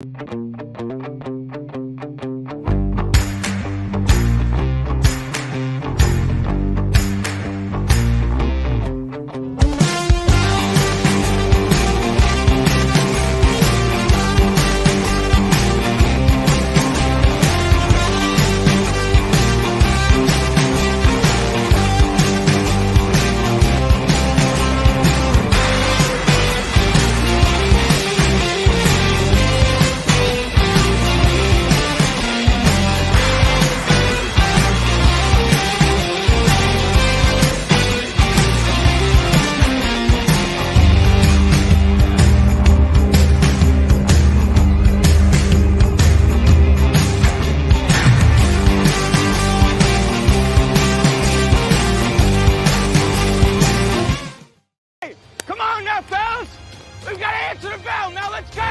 Come on now, fellas! We've got to answer the bell. Now let's go!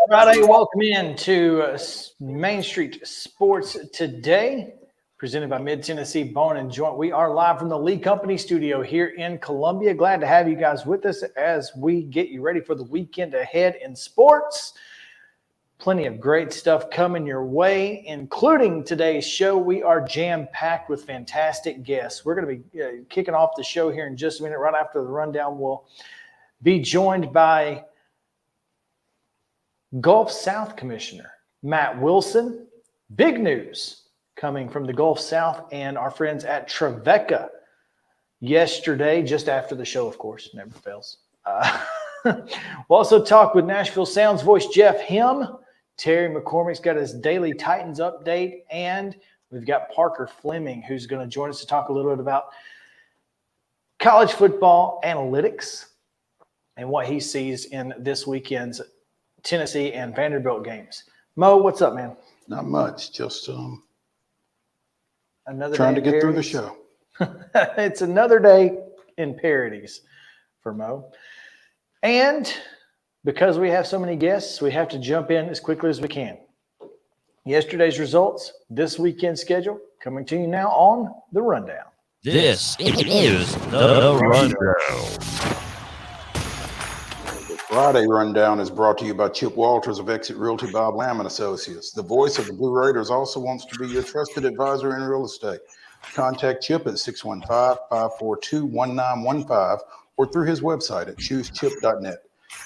Friday, welcome in to Main Street Sports Today, presented by Mid-Tennessee Bone and Joint. We are live from the Lee Company studio here in Columbia. Glad to have you guys with us as we get you ready for the weekend ahead in sports. Plenty of great stuff coming your way, including today's show. We are jam-packed with fantastic guests. We're going to be kicking off the show here in just a minute. Right after the rundown, we'll be joined by Gulf South Commissioner Matt Wilson. Big news coming from the Gulf South and our friends at Trevecca yesterday, just after the show, of course, never fails. We'll also talk with Nashville Sounds voice Jeff Him. Terry McCormick's got his daily Titans update, and we've got Parker Fleming, who's going to join us to talk a little bit about college football analytics and what he sees in this weekend's Tennessee and Vanderbilt games. Mo, what's up, man? Not much, just another trying day to get through the show. It's another day in parodies for Mo. And because we have so many guests, we have to jump in as quickly as we can. Yesterday's results, this weekend's schedule, coming to you now on The Rundown. This is The Rundown. The Friday Rundown is brought to you by Chip Walters of Exit Realty Bob Lamb & Associates. The voice of the Blue Raiders also wants to be your trusted advisor in real estate. Contact Chip at 615-542-1915 or through his website at choosechip.net.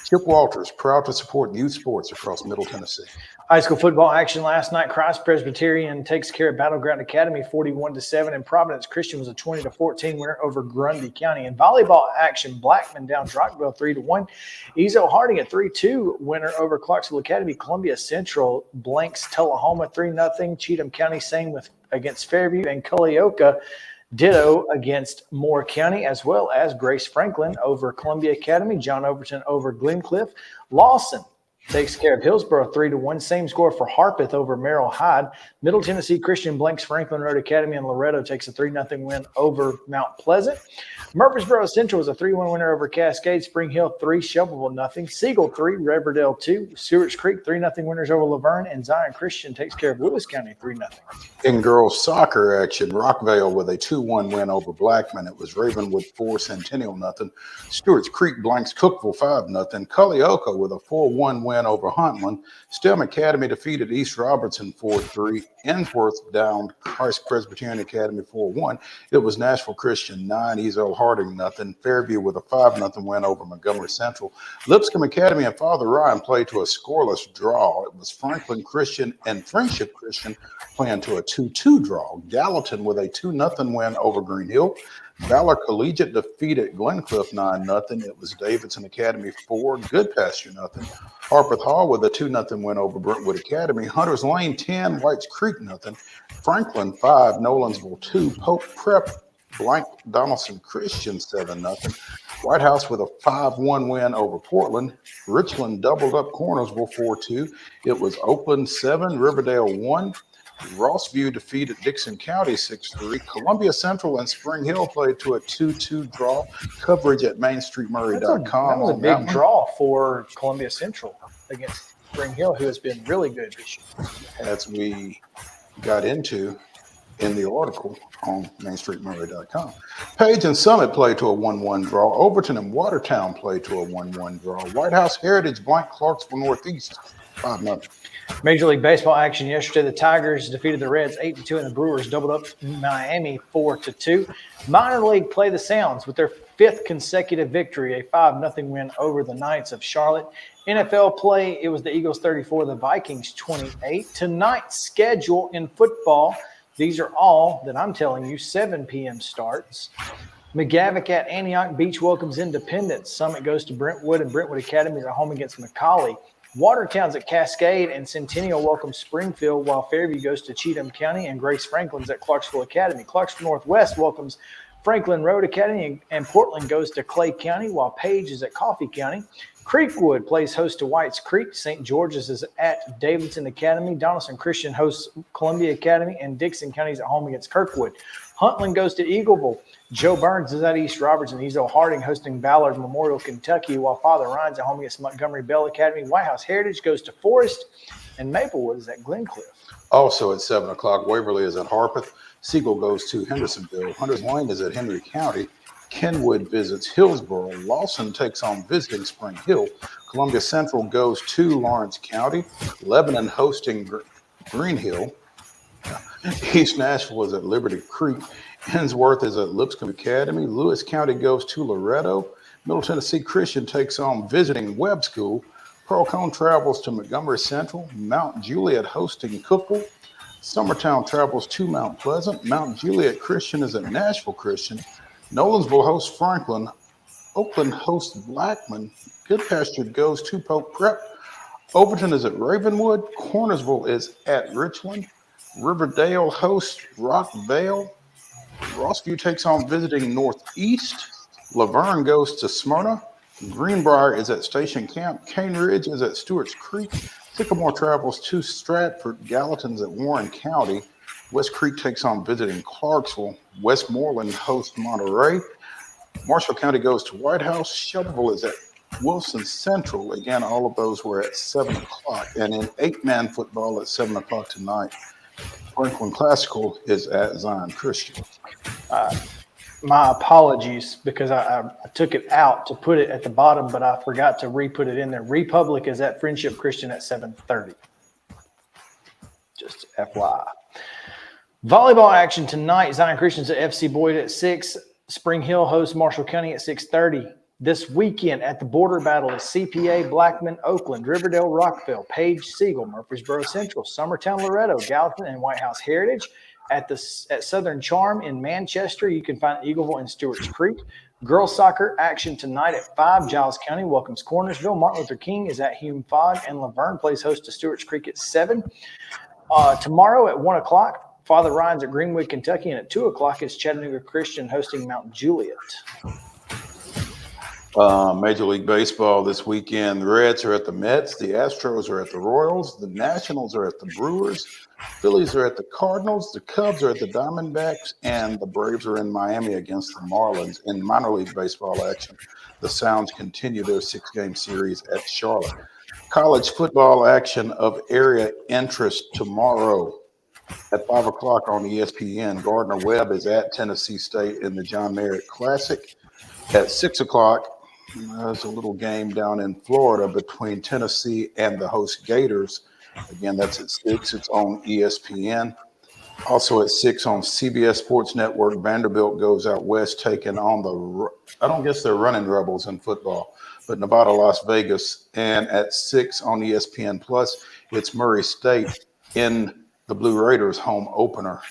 Chip Walters, proud to support youth sports across Middle Tennessee. High school football action last night. Christ Presbyterian takes care of Battleground Academy 41-7, and Providence Christian was a 20-14 winner over Grundy County. In volleyball action, Blackman down Rockville 3-1. Ezo Harding a 3-2 winner over Clarksville Academy. Columbia Central blanks Tullahoma 3-0. Cheatham County same against Fairview, and Culleoka ditto against Moore County, as well as Grace Franklin over Columbia Academy. John Overton over Glencliff. Lawson takes care of Hillsborough 3-1. Same score for Harpeth over Merrill Hyde. Middle Tennessee Christian blanks Franklin Road Academy, and Loretto takes a 3-0 win over Mount Pleasant. Murfreesboro Central was a 3-1 winner over Cascade. Spring Hill 3, Shelbyville 0. Siegel 3, Riverdale 2. Stewart's Creek 3-0 winners over Laverne, and Zion Christian takes care of Lewis County 3-0. In girls soccer action, Rockvale with a 2-1 win over Blackman. It was Ravenwood 4, Centennial 0. Stewart's Creek blanks Cookville 5-0. Culleoka with a 4-1 win over Huntland. STEM Academy defeated East Robertson 4-3. Ensworth down Christ Presbyterian Academy 4-1. It was Nashville Christian 9, Ezel Harding nothing. Fairview with a 5-0 win over Montgomery Central. Lipscomb Academy and Father Ryan played to a scoreless draw. It was Franklin Christian and Friendship Christian playing to a 2-2 draw. Gallatin with a 2-0 win over Green Hill. Valor Collegiate defeated Glencliff 9-0. It was Davidson Academy 4, Good Pasture nothing. Harpeth Hall with a 2-0 win over Brentwood Academy. Hunters Lane 10, Whites Creek nothing. Franklin 5, Nolansville 2, Pope Prep blank Donaldson Christian 7-0. White House with a 5-1 win over Portland. Richland doubled up Cornersville 4-2. It was Oakland 7, Riverdale 1. Rossview defeated Dixon County 6-3. Columbia Central and Spring Hill played to a 2-2 draw. Coverage at mainstreetmurray.com. That was a big draw for Columbia Central against Spring Hill, who has been really good this year. As we got into in the article on mainstreetmurray.com. Page and Summit played to a 1-1 draw. Overton and Watertown played to a 1-1 draw. White House Heritage blank Clarksville Northeast 5-0. Major League Baseball action yesterday. The Tigers defeated the Reds 8-2, and the Brewers doubled up Miami 4-2. Minor League play the Sounds with their 5th consecutive victory, a 5-0 win over the Knights of Charlotte. NFL play, it was the Eagles 34, the Vikings 28. Tonight's schedule in football, these are all that I'm telling you, 7 p.m. starts. McGavock at Antioch Beach welcomes Independence. Summit goes to Brentwood, and Brentwood Academy is at home against McCauley. Watertown's at Cascade, and Centennial welcomes Springfield, while Fairview goes to Cheatham County, and Grace Franklin's at Clarksville Academy. Clarksville Northwest welcomes Franklin Road Academy, and Portland goes to Clay County, while Page is at Coffee County. Creekwood plays host to Whites Creek. St. George's is at Davidson Academy. Donaldson Christian hosts Columbia Academy, and Dixon County is at home against Kirkwood. Huntland goes to Eagleville. Joe Burns is at East Roberts, and Ezel Harding hosting Ballard Memorial, Kentucky, while Father Ryan's at home against Montgomery Bell Academy. White House Heritage goes to Forest, and Maplewood is at Glencliff. Also at 7 o'clock, Waverly is at Harpeth. Siegel goes to Hendersonville. Hunters Lane is at Henry County. Kenwood visits Hillsboro. Lawson takes on visiting Spring Hill. Columbia Central goes to Lawrence County. Lebanon hosting Green Hill. East Nashville is at Liberty Creek. Ensworth is at Lipscomb Academy. Lewis County goes to Loretto. Middle Tennessee Christian takes on visiting Webb School. Pearl Cone travels to Montgomery Central. Mount Juliet hosting Cookville. Summertown travels to Mount Pleasant. Mount Juliet Christian is at Nashville Christian. Nolansville hosts Franklin. Oakland hosts Blackman. Good Pasture goes to Pope Prep. Overton is at Ravenwood. Cornersville is at Richland. Riverdale hosts Rockvale. Rossview takes on visiting Northeast. Laverne goes to Smyrna. Greenbrier is at Station Camp. Cane Ridge is at Stewart's Creek. Sycamore travels to Stratford. Gallatin's at Warren County. West Creek takes on visiting Clarksville. Westmoreland hosts Monterey. Marshall County goes to White House. Shelbyville is at Wilson Central. Again, all of those were at 7 o'clock. And in 8-man football at 7 o'clock tonight, Franklin Classical is at Zion Christian. My apologies, because I took it out to put it at the bottom, but I forgot to re-put it in there. Republic is at Friendship Christian at 7:30. Just FYI. Volleyball action tonight. Zion Christian's at FC Boyd at 6. Spring Hill hosts Marshall County at 6:30. This weekend at the border battle is CPA, Blackman, Oakland, Riverdale, Rockville, Page, Siegel, Murfreesboro Central, Summertown, Loretto, Gallatin, and White House Heritage. At Southern Charm in Manchester, you can find Eagleville and Stewart's Creek. Girls soccer action tonight at 5. Giles County welcomes Cornersville. Martin Luther King is at Hume Fogg, and Laverne plays host to Stewart's Creek at 7. Tomorrow at 1 o'clock, Father Ryan's at Greenwood, Kentucky, and at 2 o'clock is Chattanooga Christian hosting Mount Juliet. Major League Baseball this weekend. The Reds are at the Mets. The Astros are at the Royals. The Nationals are at the Brewers. Phillies are at the Cardinals. The Cubs are at the Diamondbacks. And the Braves are in Miami against the Marlins. In minor league baseball action, the Sounds continue their 6-game series at Charlotte. College football action of area interest tomorrow at 5 o'clock on ESPN. Gardner-Webb is at Tennessee State in the John Merritt Classic. At 6 o'clock, there's a little game down in Florida between Tennessee and the host Gators. Again, that's at 6. It's on ESPN. Also at 6 on CBS Sports Network, Vanderbilt goes out west taking on I don't guess they're running Rebels in football, but Nevada, Las Vegas. And at 6 on ESPN Plus, it's Murray State in the Blue Raiders home opener.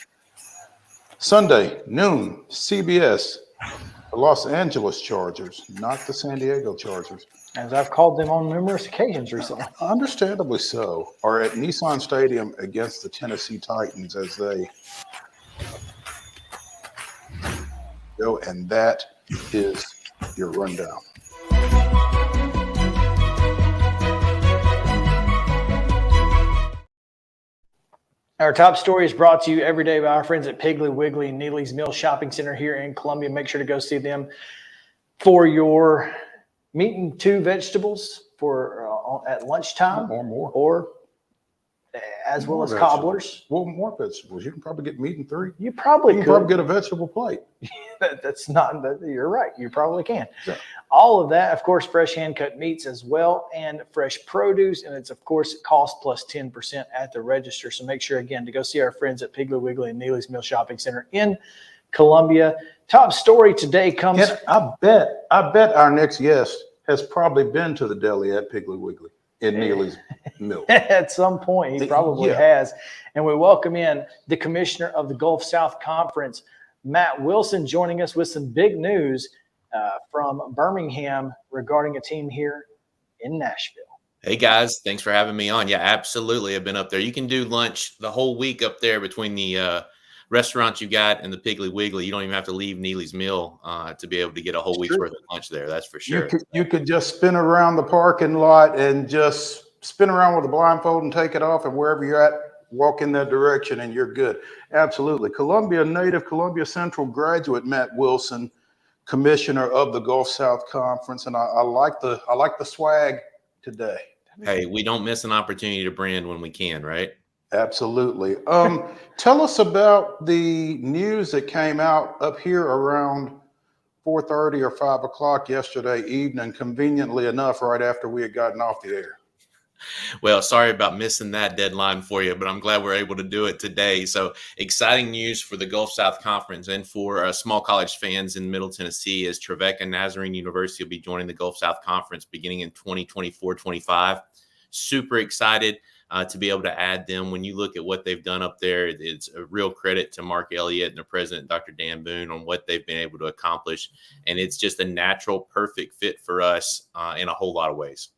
Sunday, noon, CBS, the Los Angeles Chargers, not the San Diego Chargers. As I've called them on numerous occasions recently. Understandably so, are at Nissan Stadium against the Tennessee Titans as they go, and that is your rundown. Our top story is brought to you every day by our friends at Piggly Wiggly and Neely's Mill Shopping Center here in Columbia. Make sure to go see them for your meat and two vegetables for at lunchtime, Or more. or as well as vegetables. cobblers. Well, more vegetables. You can probably get meat and 3. You probably You could. can probably get a vegetable plate. That's not. You're right. You probably can. Yeah. All of that, of course, fresh hand cut meats as well, and fresh produce, and it's of course cost plus 10% at the register. So make sure again to go see our friends at Piggly Wiggly and Neely's Mill Shopping Center in Columbia. Top story today comes. And I bet our next guest has probably been to the deli at Piggly Wiggly in Neely's Mill. At some point, he probably has. And we welcome in the commissioner of the Gulf South Conference, Matt Wilson, joining us with some big news from Birmingham regarding a team here in Nashville. Hey guys, thanks for having me on. Yeah, absolutely. I've been up there. You can do lunch the whole week up there between the restaurant you got and the Piggly Wiggly. You don't even have to leave Neely's Mill to be able to get a whole week's worth of lunch there. That's for sure. You could just spin around the parking lot and just spin around with a blindfold and take it off, and wherever you're at, walk in that direction and you're good. Absolutely. Columbia native, Columbia Central graduate Matt Wilson, commissioner of the Gulf South Conference, and I like the swag today. Hey, we don't miss an opportunity to brand when we can, right? Absolutely. Tell us about the news that came out up here around 4:30 or 5 o'clock yesterday evening, conveniently enough, right after we had gotten off the air. Well, sorry about missing that deadline for you, but I'm glad we're able to do it today. So exciting news for the Gulf South Conference and for small college fans in Middle Tennessee, as Trevecca Nazarene University will be joining the Gulf South Conference beginning in 2024-25. Super excited to be able to add them. When you look at what they've done up there, it's a real credit to Mark Elliott and the president, Dr. Dan Boone, on what they've been able to accomplish. And it's just a natural, perfect fit for us in a whole lot of ways.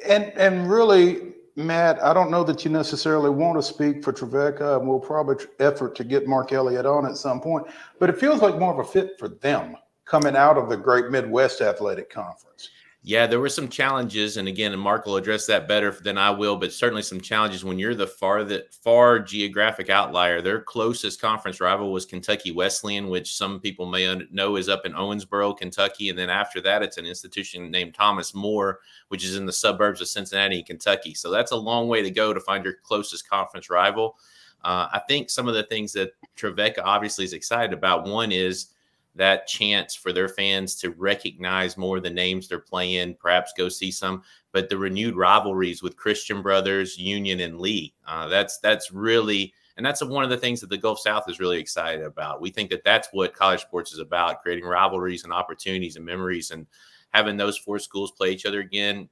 And really, Matt, I don't know that you necessarily want to speak for Trevecca, and we'll probably effort to get Mark Elliott on at some point, but it feels like more of a fit for them coming out of the Great Midwest Athletic Conference. Yeah, there were some challenges, and again, Mark will address that better than I will, but certainly some challenges when you're the far geographic outlier. Their closest conference rival was Kentucky Wesleyan, which some people may know is up in Owensboro, Kentucky, and then after that, it's an institution named Thomas More, which is in the suburbs of Cincinnati, Kentucky. So that's a long way to go to find your closest conference rival. I think some of the things that Trevecca obviously is excited about, one is that chance for their fans to recognize more of the names they're playing, perhaps go see some, but the renewed rivalries with Christian Brothers, Union, and Lee. That's really, and that's one of the things that the Gulf South is really excited about. We think that that's what college sports is about, creating rivalries and opportunities and memories, and having those four schools play each other again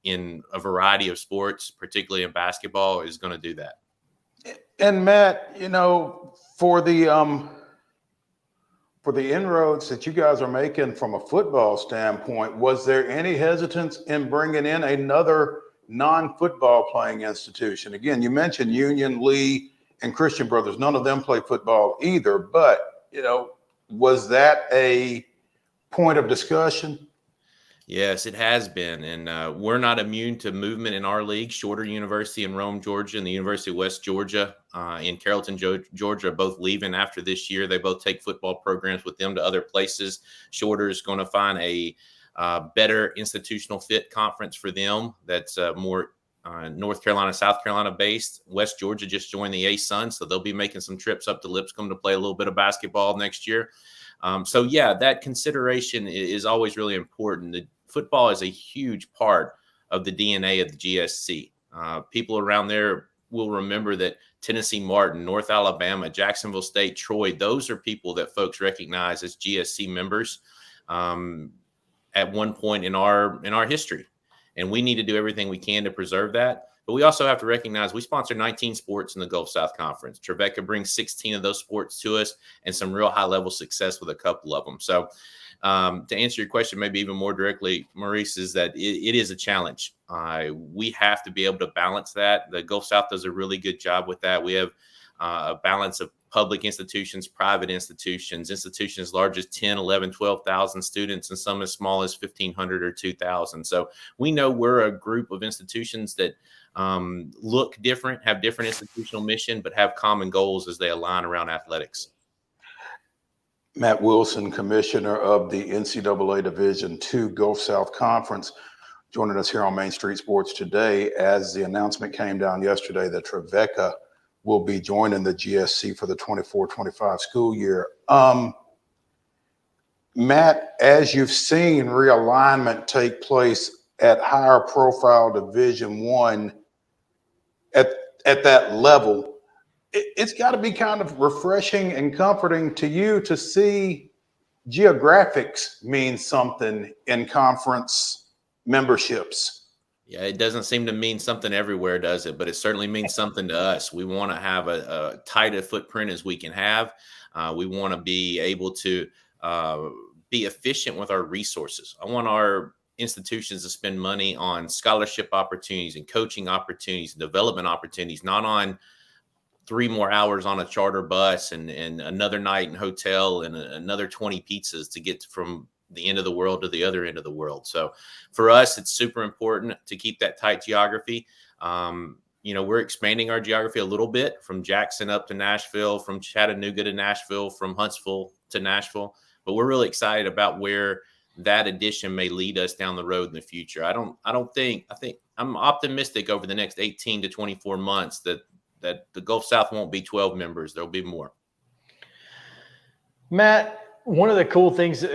in a variety of sports, particularly in basketball, is going to do that. And Matt, you know, for the inroads that you guys are making from a football standpoint, was there any hesitance in bringing in another non-football playing institution? Again, you mentioned Union, Lee, and Christian Brothers. None of them play football either, but, you know, was that a point of discussion? Yes, it has been. And we're not immune to movement in our league. Shorter University in Rome, Georgia, and the University of West Georgia in Carrollton, Georgia, are both leaving after this year. They both take football programs with them to other places. Shorter is going to find a better institutional fit conference for them that's more North Carolina, South Carolina based. West Georgia just joined the A-Sun, so they'll be making some trips up to Lipscomb to play a little bit of basketball next year. So, yeah, that consideration is always really important. The football is a huge part of the DNA of the GSC. People around there will remember that Tennessee Martin, North Alabama, Jacksonville State, Troy, those are people that folks recognize as GSC members at one point in our history. And we need to do everything we can to preserve that. But we also have to recognize we sponsor 19 sports in the Gulf South Conference. Trevecca brings 16 of those sports to us and some real high-level success with a couple of them. So to answer your question maybe even more directly, Maurice, is that it is a challenge. We have to be able to balance that. The Gulf South does a really good job with that. We have a balance of public institutions, private institutions as large as 10, 11, 12,000 students, and some as small as 1,500 or 2,000. So we know we're a group of institutions that look different, have different institutional mission, but have common goals as they align around athletics. Matt Wilson, commissioner of the NCAA Division II Gulf South Conference, joining us here on Main Street Sports today as the announcement came down yesterday that Trevecca will be joining the GSC for the 24-25 school year. Matt, as you've seen realignment take place at higher profile Division I at that level, it's got to be kind of refreshing and comforting to you to see geographics mean something in conference memberships. Yeah, it doesn't seem to mean something everywhere, does it? But it certainly means something to us. We want to have a tight a footprint as we can have. We want to be able to be efficient with our resources. I want our institutions to spend money on scholarship opportunities and coaching opportunities and development opportunities, not on 3 more hours on a charter bus and another night in hotel and another 20 pizzas to get from the end of the world to the other end of the world. So for us, it's super important to keep that tight geography. We're expanding our geography a little bit from Jackson up to Nashville, from Chattanooga to Nashville, from Huntsville to Nashville. But we're really excited about where that addition may lead us down the road in the future. I think I'm optimistic over the next 18 to 24 months that the Gulf South won't be 12 members. There'll be more. Matt, one of the cool things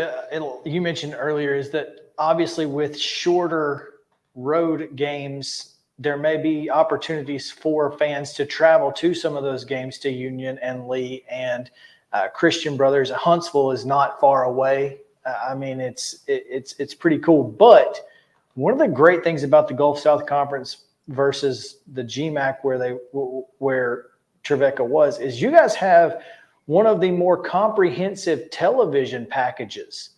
you mentioned earlier is that obviously with shorter road games, there may be opportunities for fans to travel to some of those games to Union and Lee and Christian Brothers. Huntsville is not far away. It's pretty cool. But one of the great things about the Gulf South Conference versus the GMAC where Trevecca was is you guys have one of the more comprehensive television packages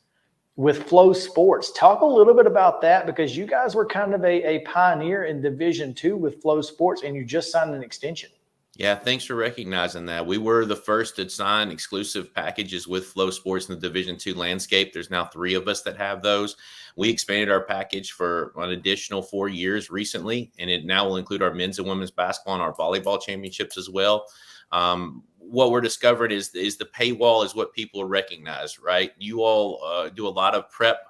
with Flow Sports. Talk a little bit about that, because you guys were kind of a pioneer in Division II with Flow Sports, and you just signed an extension. Yeah, thanks for recognizing that. We were the first to sign exclusive packages with Flow Sports in the Division II landscape. There's now 3 of us that have those. We expanded our package for an additional 4 years recently, and it now will include our men's and women's basketball and our volleyball championships as well. What we're discovered is the paywall is what people recognize, right? You all do a lot of prep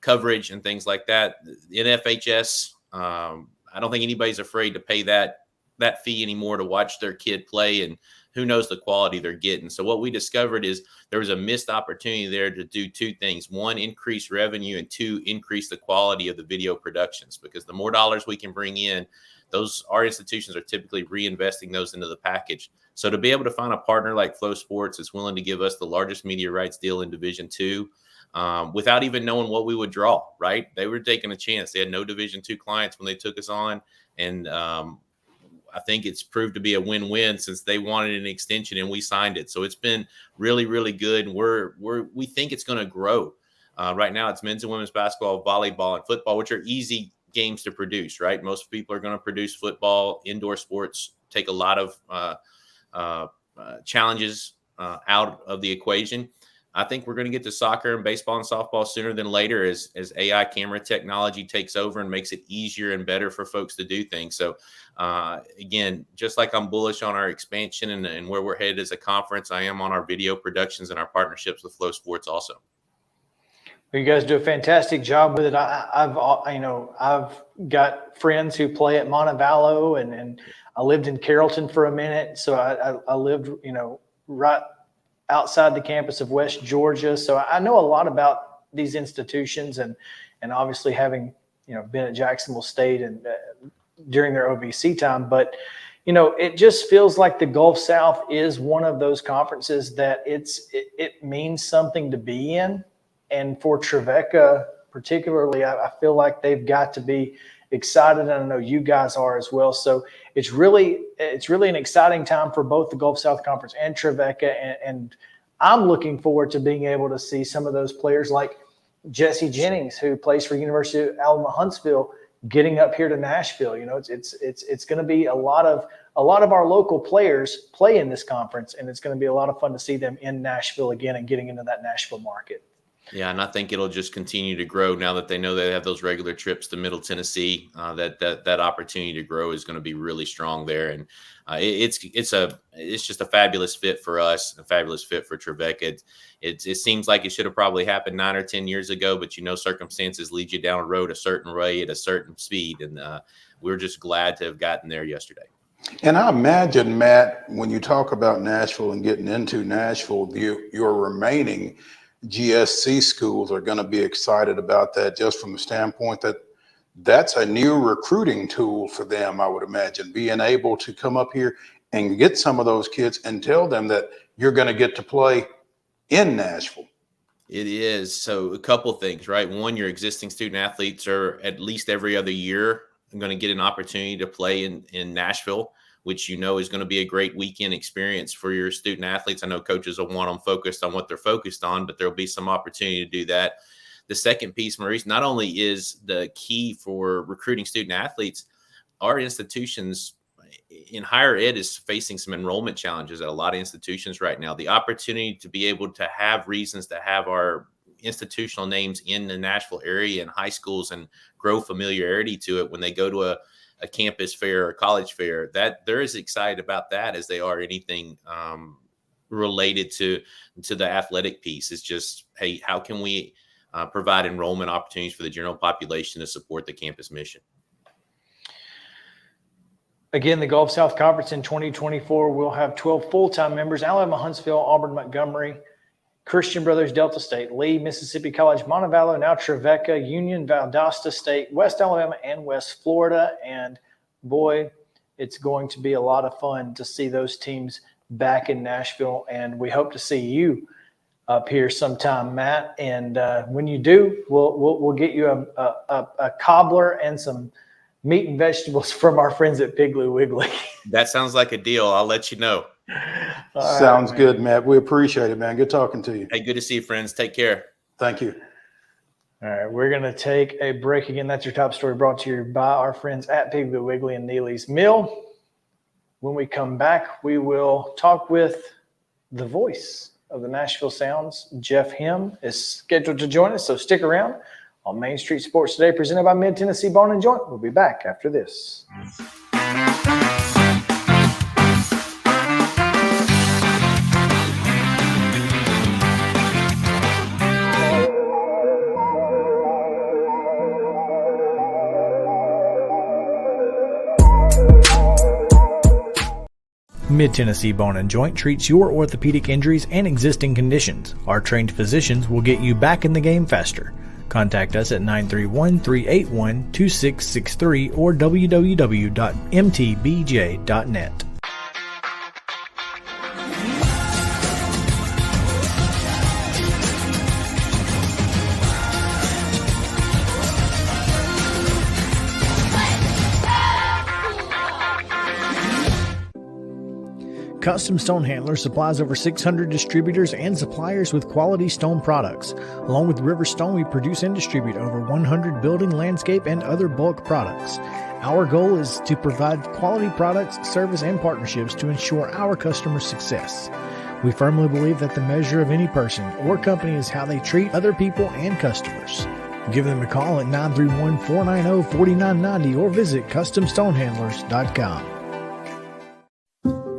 coverage and things like that. The NFHS, I don't think anybody's afraid to pay that fee anymore to watch their kid play, and who knows the quality they're getting. So what we discovered is there was a missed opportunity there to do 2 things. 1, increase revenue, and 2, increase the quality of the video productions, because the more dollars we can bring in, our institutions are typically reinvesting those into the package. So to be able to find a partner like Flow Sports that's willing to give us the largest media rights deal in Division II, without even knowing what we would draw, right? They were taking a chance. They had no Division II clients when they took us on. And I think it's proved to be a win-win, since they wanted an extension and we signed it. So it's been really, really good. And we think it's going to grow. Right now it's men's and women's basketball, volleyball, and football, which are easy games to produce, right? Most people are going to produce football. Indoor sports take a lot of challenges out of the equation. I think we're going to get to soccer and baseball and softball sooner than later as AI camera technology takes over and makes it easier and better for folks to do things. So again, just like I'm bullish on our expansion and where we're headed as a conference, I am on our video productions and our partnerships with Flow Sports also. You guys do a fantastic job with it. I've got friends who play at Montevallo, and I lived in Carrollton for a minute. So I lived, right outside the campus of West Georgia. So I know a lot about these institutions, and obviously having, been at Jacksonville State and during their OVC time. But, you know, it just feels like the Gulf South is one of those conferences that it means something to be in. And for Trevecca particularly, I feel like they've got to be excited, and I know you guys are as well. So it's really an exciting time for both the Gulf South Conference and Trevecca, and I'm looking forward to being able to see some of those players like Jesse Jennings, who plays for University of Alabama Huntsville, getting up here to Nashville. You know, it's going to be a lot of our local players play in this conference, and it's going to be a lot of fun to see them in Nashville again and getting into that Nashville market. Yeah, and I think it'll just continue to grow now that they know they have those regular trips to Middle Tennessee. That opportunity to grow is going to be really strong there, and it's just a fabulous fit for us, a fabulous fit for Trevecca. It seems like it should have probably happened 9 or 10 years ago, but circumstances lead you down a road a certain way at a certain speed, and we're just glad to have gotten there yesterday. And I imagine, Matt, when you talk about Nashville and getting into Nashville, your remaining GSC schools are going to be excited about that, just from the standpoint that that's a new recruiting tool for them, I would imagine, being able to come up here and get some of those kids and tell them that you're going to get to play in Nashville. It is. So a couple things, right? One, your existing student athletes are at least every other year going to get an opportunity to play in Nashville, which is going to be a great weekend experience for your student athletes. I know coaches will want them focused on what they're focused on, but there'll be some opportunity to do that. The second piece, Maurice, not only is the key for recruiting student athletes, our institutions in higher ed is facing some enrollment challenges at a lot of institutions right now. The opportunity to be able to have reasons to have our institutional names in the Nashville area in high schools and grow familiarity to it when they go to a campus fair or college fair, that they're as excited about that as they are anything related to the athletic piece. It's just, hey, how can we provide enrollment opportunities for the general population to support the campus mission? Again, the Gulf South Conference in 2024 will have 12 full-time members: Alabama, Huntsville, Auburn, Montgomery, Christian Brothers, Delta State, Lee, Mississippi College, Montevallo, now Trevecca, Union, Valdosta State, West Alabama, and West Florida. And boy, it's going to be a lot of fun to see those teams back in Nashville. And we hope to see you up here sometime, Matt. And when you do, we'll get you a cobbler and some meat and vegetables from our friends at Piggly Wiggly. That sounds like a deal. I'll let you know. Sounds good, Matt. We appreciate it, man. Good talking to you. Hey, good to see you, friends. Take care. Thank you. All right, we're going to take a break again. That's your top story, brought to you by our friends at Piggly Wiggly and Neely's Mill. When we come back, we will talk with the voice of the Nashville Sounds. Jeff Him is scheduled to join us, so stick around on Main Street Sports Today, presented by Mid-Tennessee Bone and Joint. We'll be back after this. Mid-Tennessee Bone and Joint treats your orthopedic injuries and existing conditions. Our trained physicians will get you back in the game faster. Contact us at 931-381-2663 or www.mtbj.net. Custom Stone Handlers supplies over 600 distributors and suppliers with quality stone products. Along with River Stone, we produce and distribute over 100 building, landscape, and other bulk products. Our goal is to provide quality products, service, and partnerships to ensure our customers' success. We firmly believe that the measure of any person or company is how they treat other people and customers. Give them a call at 931-490-4990 or visit CustomStonehandlers.com.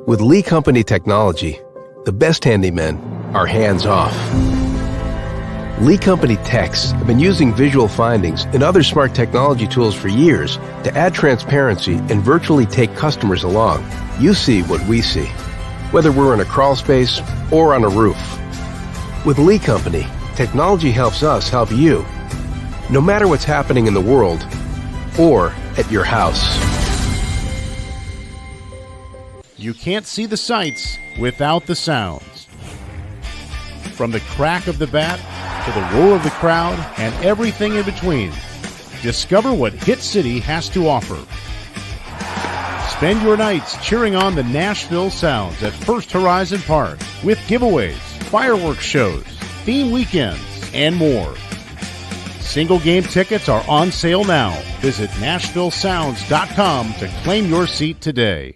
With Lee Company technology, the best handymen are hands-off. Lee Company techs have been using visual findings and other smart technology tools for years to add transparency and virtually take customers along. You see what we see, whether we're in a crawl space or on a roof. With Lee Company, technology helps us help you, no matter what's happening in the world or at your house. You can't see the sights without the sounds. From the crack of the bat to the roar of the crowd and everything in between, discover what Hit City has to offer. Spend your nights cheering on the Nashville Sounds at First Horizon Park with giveaways, fireworks shows, theme weekends, and more. Single game tickets are on sale now. Visit NashvilleSounds.com to claim your seat today.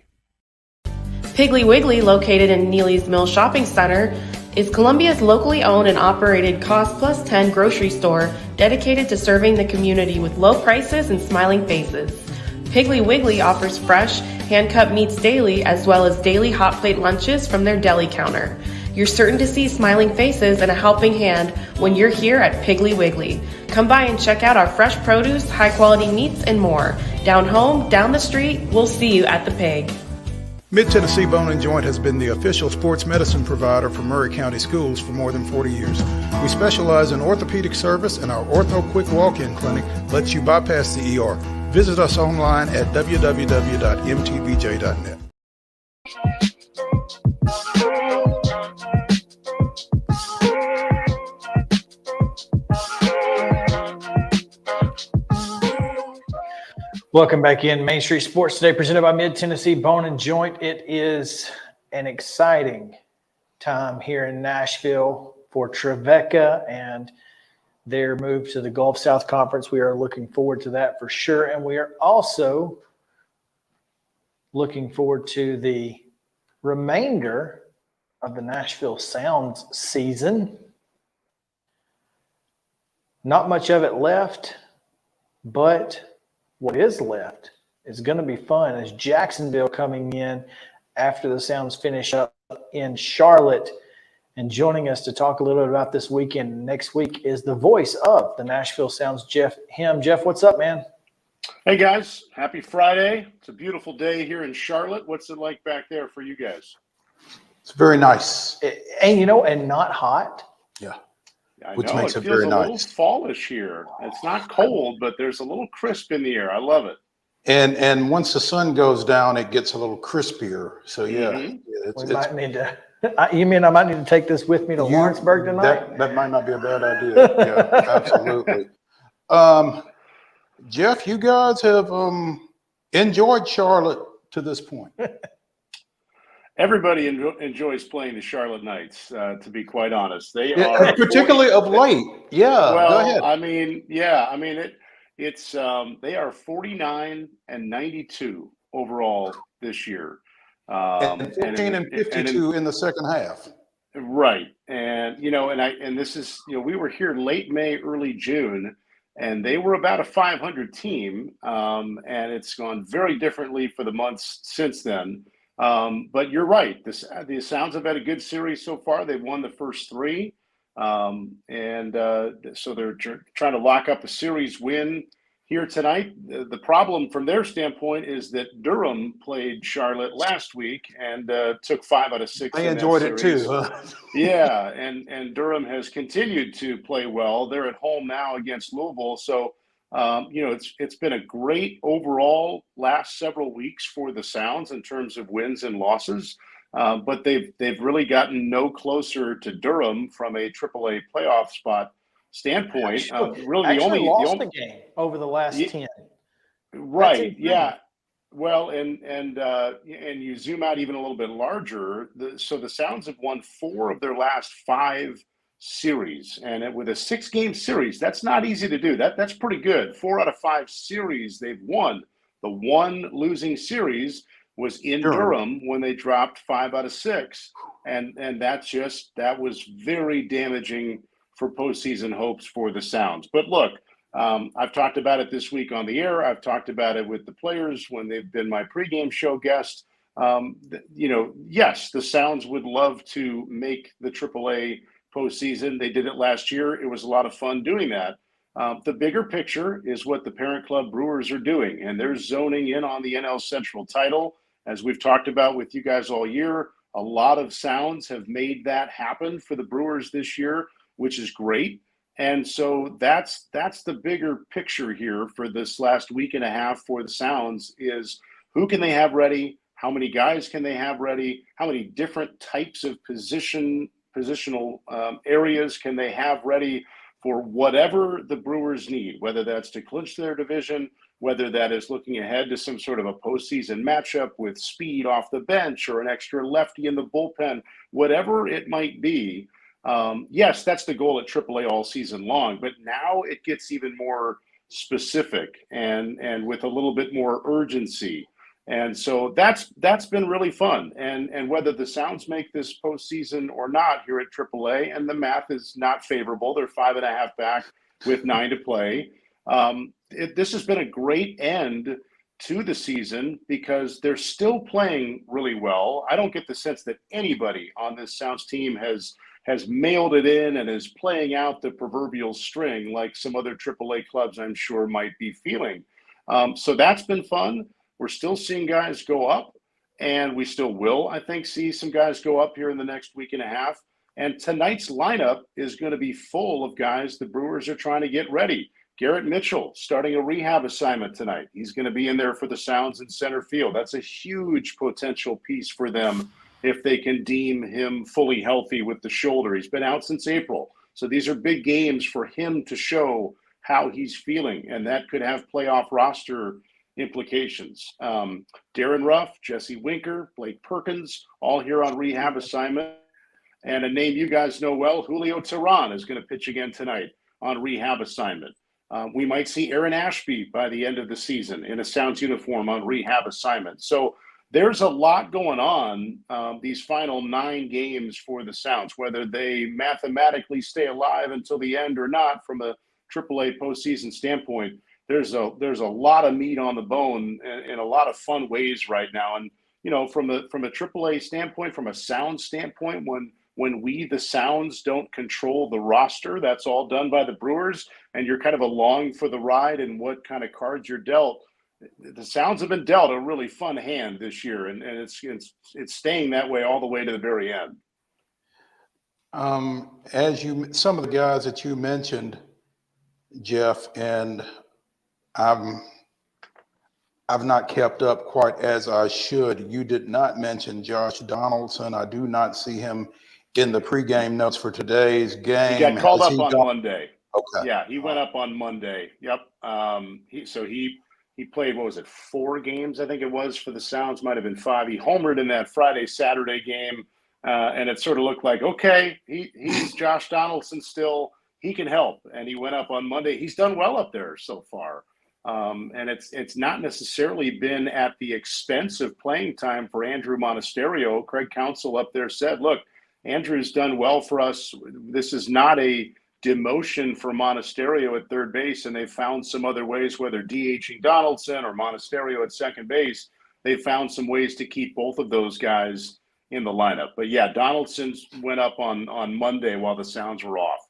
Piggly Wiggly, located in Neely's Mill Shopping Center, is Columbia's locally owned and operated Cost Plus 10 grocery store dedicated to serving the community with low prices and smiling faces. Piggly Wiggly offers fresh, hand-cut meats daily, as well as daily hot plate lunches from their deli counter. You're certain to see smiling faces and a helping hand when you're here at Piggly Wiggly. Come by and check out our fresh produce, high-quality meats, and more. Down home, down the street, we'll see you at the Pig. Mid-Tennessee Bone & Joint has been the official sports medicine provider for Murray County Schools for more than 40 years. We specialize in orthopedic service, and our Ortho Quick Walk-In Clinic lets you bypass the ER. Visit us online at www.mtbj.net. Welcome back in Main Street Sports Today, presented by Mid-Tennessee Bone & Joint. It is an exciting time here in Nashville for Trevecca and their move to the Gulf South Conference. We are looking forward to that for sure. And we are also looking forward to the remainder of the Nashville Sounds season. Not much of it left, but what is left is going to be fun as Jacksonville coming in after the Sounds finish up in Charlotte. And joining us to talk a little bit about this weekend next week is the voice of the Nashville Sounds, Jeff Him. Jeff, what's up, man? Hey, guys. Happy Friday. It's a beautiful day here in Charlotte. What's it like back there for you guys? It's very nice. And not hot. Yeah. I Which know, makes it it feels very a little nice. fallish here. It's not cold, but there's a little crisp in the air. I love it. And once the sun goes down, it gets a little crispier. So yeah, We might need to. You mean I might need to take this with me to Lawrenceburg tonight? That might not be a bad idea. Yeah, absolutely. Jeff, you guys have enjoyed Charlotte to this point. Everybody enjoys playing the Charlotte Knights, to be quite honest. They are particularly of late. Yeah, well, go ahead. It's they are 49-92 overall this year. And 14 and 52 in the second half. Right. And, this is, we were here late May, early June, and they were about a 500 team. And it's gone very differently for the months since then. But you're right. The Sounds have had a good series so far. They've won the first three. So they're trying to lock up a series win here tonight. The problem from their standpoint is that Durham played Charlotte last week and took 5 out of 6. They enjoyed it too. Huh? Yeah, and Durham has continued to play well. They're at home now against Louisville. So, it's been a great overall last several weeks for the Sounds in terms of wins and losses. But they've really gotten no closer to Durham from a AAA playoff spot standpoint. Really, the only lost the game over the last 10. Right? Yeah. Well, and you zoom out even a little bit larger. So the Sounds have won 4 of their last 5 series, and with a 6-game series, that's not easy to do. That's pretty good. 4 out of 5 series they've won. The one losing series was in Durham when they dropped 5 out of 6, and that was very damaging for postseason hopes for the Sounds. But look, I've talked about it this week on the air. I've talked about it with the players when they've been my pregame show guests. Yes, the Sounds would love to make the AAA postseason. They did it last year. It was a lot of fun doing that. The bigger picture is what the parent club Brewers are doing, and they're zoning in on the NL Central title. As we've talked about with you guys all year, a lot of Sounds have made that happen for the Brewers this year, which is great. And so that's the bigger picture here for this last week and a half for the Sounds is who can they have ready? How many guys can they have ready? How many different types of positional areas can they have ready for whatever the Brewers need, whether that's to clinch their division, whether that is looking ahead to some sort of a postseason matchup with speed off the bench or an extra lefty in the bullpen, whatever it might be. Yes, that's the goal at AAA all season long, but now it gets even more specific and with a little bit more urgency. And so that's been really fun. And whether the Sounds make this postseason or not here at AAA, and the math is not favorable, they're 5.5 back with 9 to play. This has been a great end to the season because they're still playing really well. I don't get the sense that anybody on this Sounds team has mailed it in and is playing out the proverbial string like some other AAA clubs I'm sure might be feeling. So that's been fun. We're still seeing guys go up, and we still will, I think, see some guys go up here in the next week and a half. And tonight's lineup is going to be full of guys the Brewers are trying to get ready. Garrett Mitchell starting a rehab assignment tonight. He's going to be in there for the Sounds in center field. That's a huge potential piece for them if they can deem him fully healthy with the shoulder. He's been out since April. So these are big games for him to show how he's feeling, and that could have playoff roster implications. Darren Ruff, Jesse Winker, Blake Perkins, all here on rehab assignment. And a name you guys know well, Julio Teheran, is going to pitch again tonight on rehab assignment. We might see Aaron Ashby by the end of the season in a Sounds uniform on rehab assignment. So there's a lot going on these final 9 games for the Sounds, whether they mathematically stay alive until the end or not from a AAA postseason standpoint. There's a lot of meat on the bone in a lot of fun ways right now. And, you know, from a AAA standpoint, from a Sounds standpoint, when we, the Sounds, don't control the roster, that's all done by the Brewers, and you're kind of along for the ride and what kind of cards you're dealt. The Sounds have been dealt a really fun hand this year, and it's staying that way all the way to the very end. Some of the guys that you mentioned, Jeff, and I've not kept up quite as I should. You did not mention Josh Donaldson. I do not see him in the pregame notes for today's game. He got called up on Monday. Okay. Yeah, he went up on Monday. Yep. He played, what was it, 4 games, I think it was, for the Sounds. Might have been 5. He homered in that Friday-Saturday game, and it sort of looked like, okay, he's Josh Donaldson still. He can help, and he went up on Monday. He's done well up there so far. And it's not necessarily been at the expense of playing time for Andrew Monasterio. Craig Counsell up there said, look, Andrew's done well for us. This is not a demotion for Monasterio at third base, and they've found some other ways, whether DHing Donaldson or Monasterio at second base. They've found some ways to keep both of those guys in the lineup. But yeah, Donaldson went up on Monday while the Sounds were off.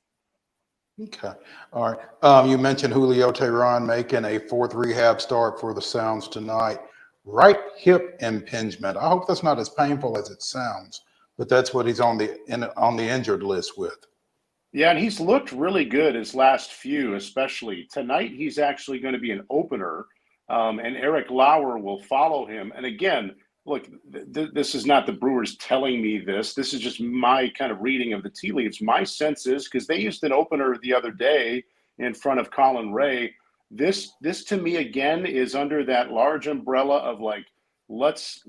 Okay. All right. You mentioned Julio Teheran making a 4th rehab start for the Sounds tonight. Right hip impingement. I hope that's not as painful as it sounds, but that's what he's on the injured list with. Yeah, and he's looked really good his last few, especially. Tonight, he's actually going to be an opener, and Eric Lauer will follow him. And again, look, this is not the Brewers telling me this. This is just my kind of reading of the tea leaves. My sense is, because they used an opener the other day in front of Colin Ray, this to me, again, is under that large umbrella of like, let's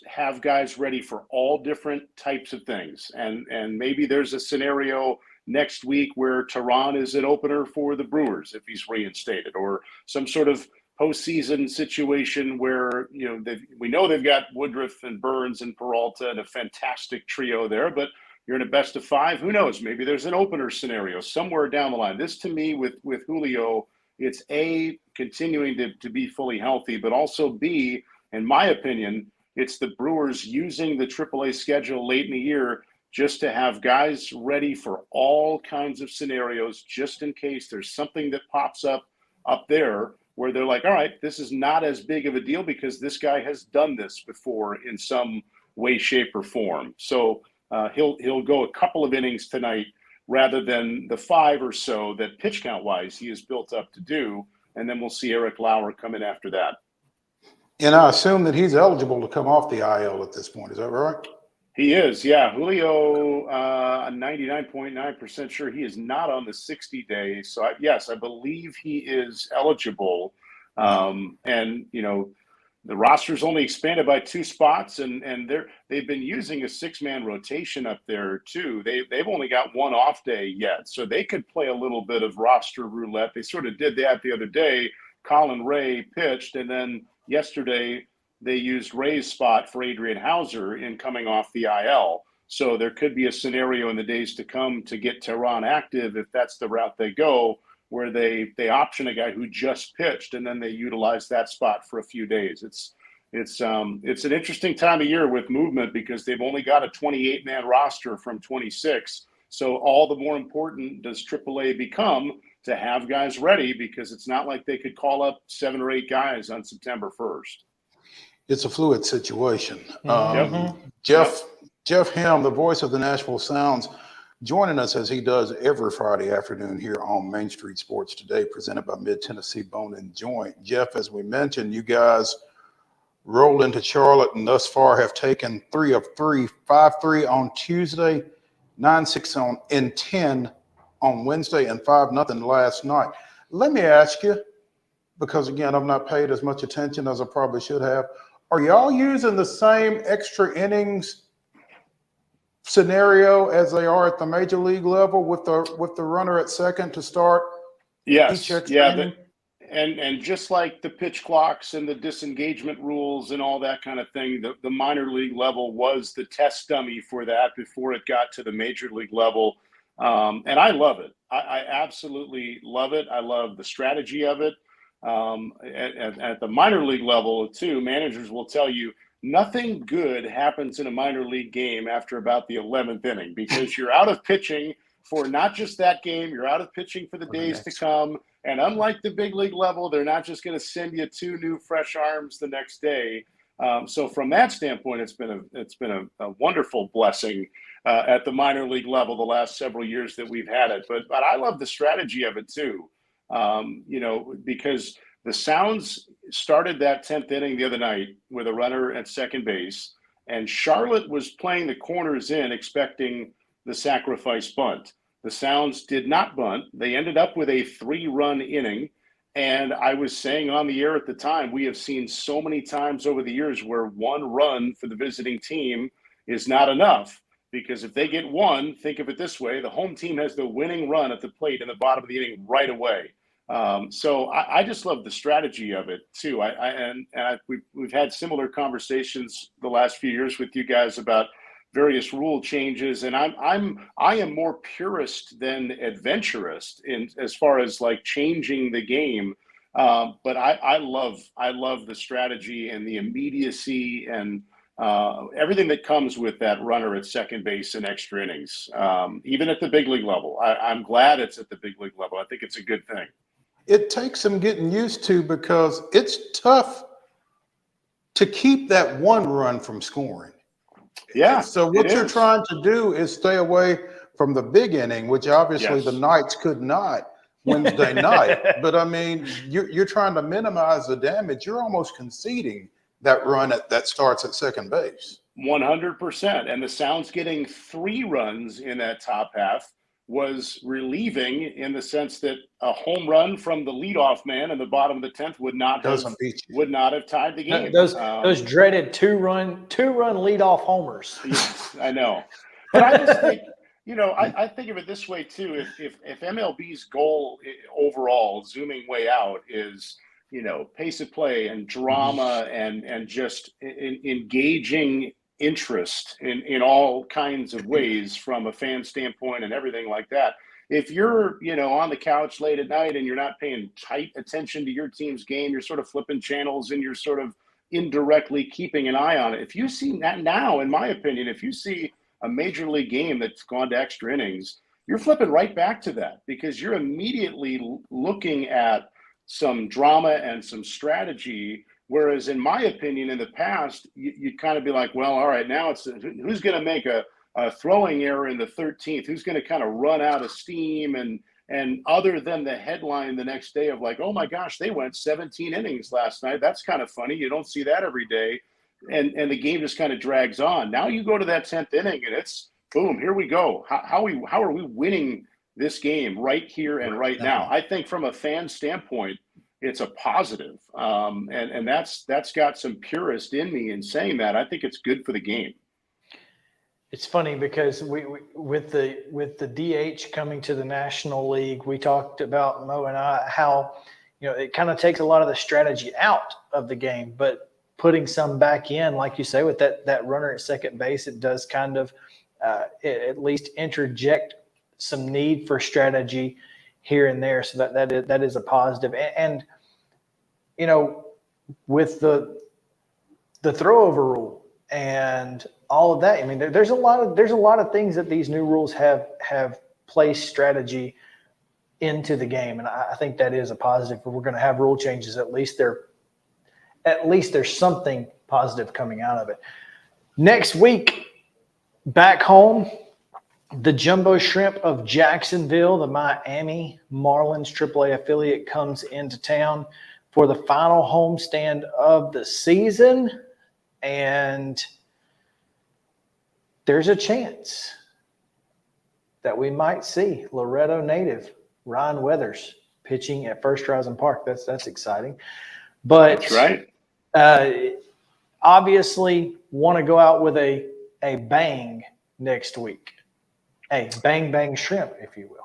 have guys ready for all different types of things. And maybe there's a scenario next week where Teheran is an opener for the Brewers if he's reinstated, or some sort of postseason situation where, you know, we know they've got Woodruff and Burns and Peralta and a fantastic trio there, but you're in a best of 5. Who knows? Maybe there's an opener scenario somewhere down the line. This, to me, with Julio, it's A, continuing to be fully healthy, but also B, in my opinion, it's the Brewers using the AAA schedule late in the year just to have guys ready for all kinds of scenarios, just in case there's something that pops up there where they're like, all right, this is not as big of a deal because this guy has done this before in some way, shape, or form. So he'll go a couple of innings tonight rather than the 5 or so that pitch count wise he is built up to do. And then we'll see Eric Lauer come in after that. And I assume that he's eligible to come off the IL at this point. Is that right? He is, yeah. Julio, 99.9% sure he is not on the 60 days. So, yes, I believe he is eligible. And, you know, the roster's only expanded by 2 spots, and they've been using a 6-man rotation up there too. They've only got 1 off day yet, so they could play a little bit of roster roulette. They sort of did that the other day. Colin Ray pitched, and then yesterday they used Ray's spot for Adrian Hauser in coming off the IL. So there could be a scenario in the days to come to get Tehran active if that's the route they go, where they option a guy who just pitched and then they utilize that spot for a few days. It's an interesting time of year with movement because they've only got a 28-man roster from 26. So all the more important does AAA become to have guys ready, because it's not like they could call up 7 or 8 guys on September 1st. It's a fluid situation. Mm-hmm. Jeff Ham, the voice of the Nashville Sounds, joining us as he does every Friday afternoon here on Main Street Sports Today, presented by Mid-Tennessee Bone and Joint. Jeff, as we mentioned, you guys rolled into Charlotte and thus far have taken 3 of 3, 5-3 on Tuesday, 9-6 in 10 on Wednesday, and 5-0 last night. Let me ask you, because again, I've not paid as much attention as I probably should have. Are y'all using the same extra innings scenario as they are at the major league level with the runner at second to start? Yes, each extra inning? and just like the pitch clocks and the disengagement rules and all that kind of thing, the minor league level was the test dummy for that before it got to the major league level. And I love it. I absolutely love it. I love the strategy of it. At the minor league level too, managers will tell you nothing good happens in a minor league game after about the 11th inning, because you're out of pitching for not just that game, you're out of pitching for the days to come. And unlike the big league level, they're not just going to send you 2 new fresh arms the next day. So from that standpoint, it's been a wonderful blessing at the minor league level the last several years that we've had it. But I love the strategy of it too. Because the Sounds started that 10th inning the other night with a runner at second base, and Charlotte was playing the corners in, expecting the sacrifice bunt. The Sounds did not bunt. They ended up with a 3-run inning. And I was saying on the air at the time, we have seen so many times over the years where 1 run for the visiting team is not enough. Because if they get 1, think of it this way, the home team has the winning run at the plate in the bottom of the inning right away. So I just love the strategy of it too. We've had similar conversations the last few years with you guys about various rule changes, and I am more purist than adventurous in as far as like changing the game. But I love the strategy and the immediacy and everything that comes with that runner at second base in extra innings, even at the big league level. I'm glad it's at the big league level. I think it's a good thing. It takes some getting used to, because it's tough to keep that 1 run from scoring. Yeah. So what you're trying to do is stay away from the big inning, which obviously the Knights could not Wednesday night. But I mean, you're trying to minimize the damage. You're almost conceding that run that starts at second base. 100%. And the Sounds getting 3 runs in that top half was relieving, in the sense that a home run from the leadoff man in the bottom of the 10th would not have tied the game. Those dreaded two-run leadoff homers. Yes, I know. But I just think, I think of it this way too. If MLB's goal overall, zooming way out, is pace of play and drama and just engaging interest in all kinds of ways from a fan standpoint and everything like that. If you're, on the couch late at night and you're not paying tight attention to your team's game, you're sort of flipping channels and you're sort of indirectly keeping an eye on it. If you see that now, in my opinion, if you see a major league game that's gone to extra innings, you're flipping right back to that, because you're immediately looking at some drama and some strategy. Whereas in my opinion, in the past, you'd kind of be like, well, all right, now it's who's going to make a throwing error in the 13th, who's going to kind of run out of steam and And other than the headline the next day of like, oh my gosh, they went 17 innings last night. That's kind of funny. You don't see that every day. And the game just kind of drags on. Now you go to that 10th inning and it's boom, here we go. How are we winning this game right here and right now? I think from a fan standpoint, it's a positive. And that's got some purist in me in saying that. I think it's good for the game. It's funny because we with the DH coming to the National League, we talked about, Mo and I, how it kind of takes a lot of the strategy out of the game, but putting some back in, like you say, with that runner at second base, it does kind of at least interject some need for strategy here and there. So that is a positive. And with the throwover rule and all of that, I mean, there's a lot of things that these new rules have placed strategy into the game, and I think that is a positive. If we're going to have rule changes, at least there's something positive coming out of it. Next week, back home, the Jumbo Shrimp of Jacksonville, the Miami Marlins AAA affiliate, comes into town for the final homestand of the season, and there's a chance that we might see Loretto native Ryan Weathers pitching at First Horizon Park. That's exciting. But that's right. Obviously want to go out with a bang next week. A bang bang shrimp, if you will.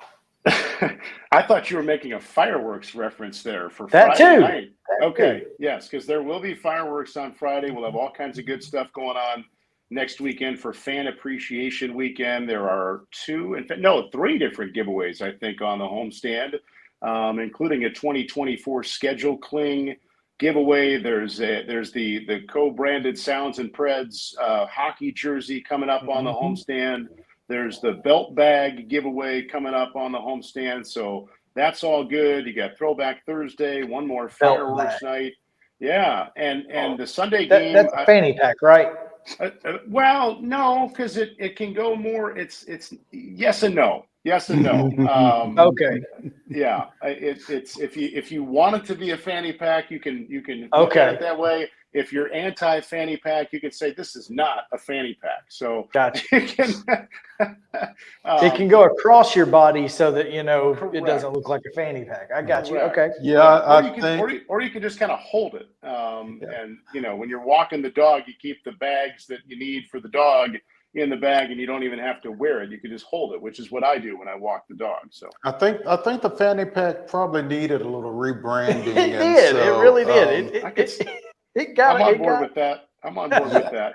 I thought you were making a fireworks reference there for that Friday too. night. That okay, too. Yes, because there will be fireworks on Friday. We'll have all kinds of good stuff going on next weekend for Fan Appreciation Weekend. There are 3 different giveaways, I think, on the homestand, including a 2024 schedule cling giveaway. There's the co-branded Sounds and Preds hockey jersey coming up on the homestand. There's the belt bag giveaway coming up on the homestand. So that's all good. You got Throwback Thursday, one more fireworks night. Yeah, and the Sunday game. That's a fanny pack, right? Well, no, because it can go more. It's yes and no. Yes and no. Okay. Yeah, it's if you want it to be a fanny pack, you can look at it that way. If you're anti fanny pack, you can say this is not a fanny pack. So gotcha. It can go across your body so that correct. it doesn't look like a fanny pack. I got you. Correct. Okay. Yeah, or you can just kind of hold it. And when you're walking the dog, you keep the bags that you need for the dog in the bag, and you don't even have to wear it. You can just hold it, which is what I do when I walk the dog. So I think the fanny pack probably needed a little rebranding. It did. It really did. I'm on board with that.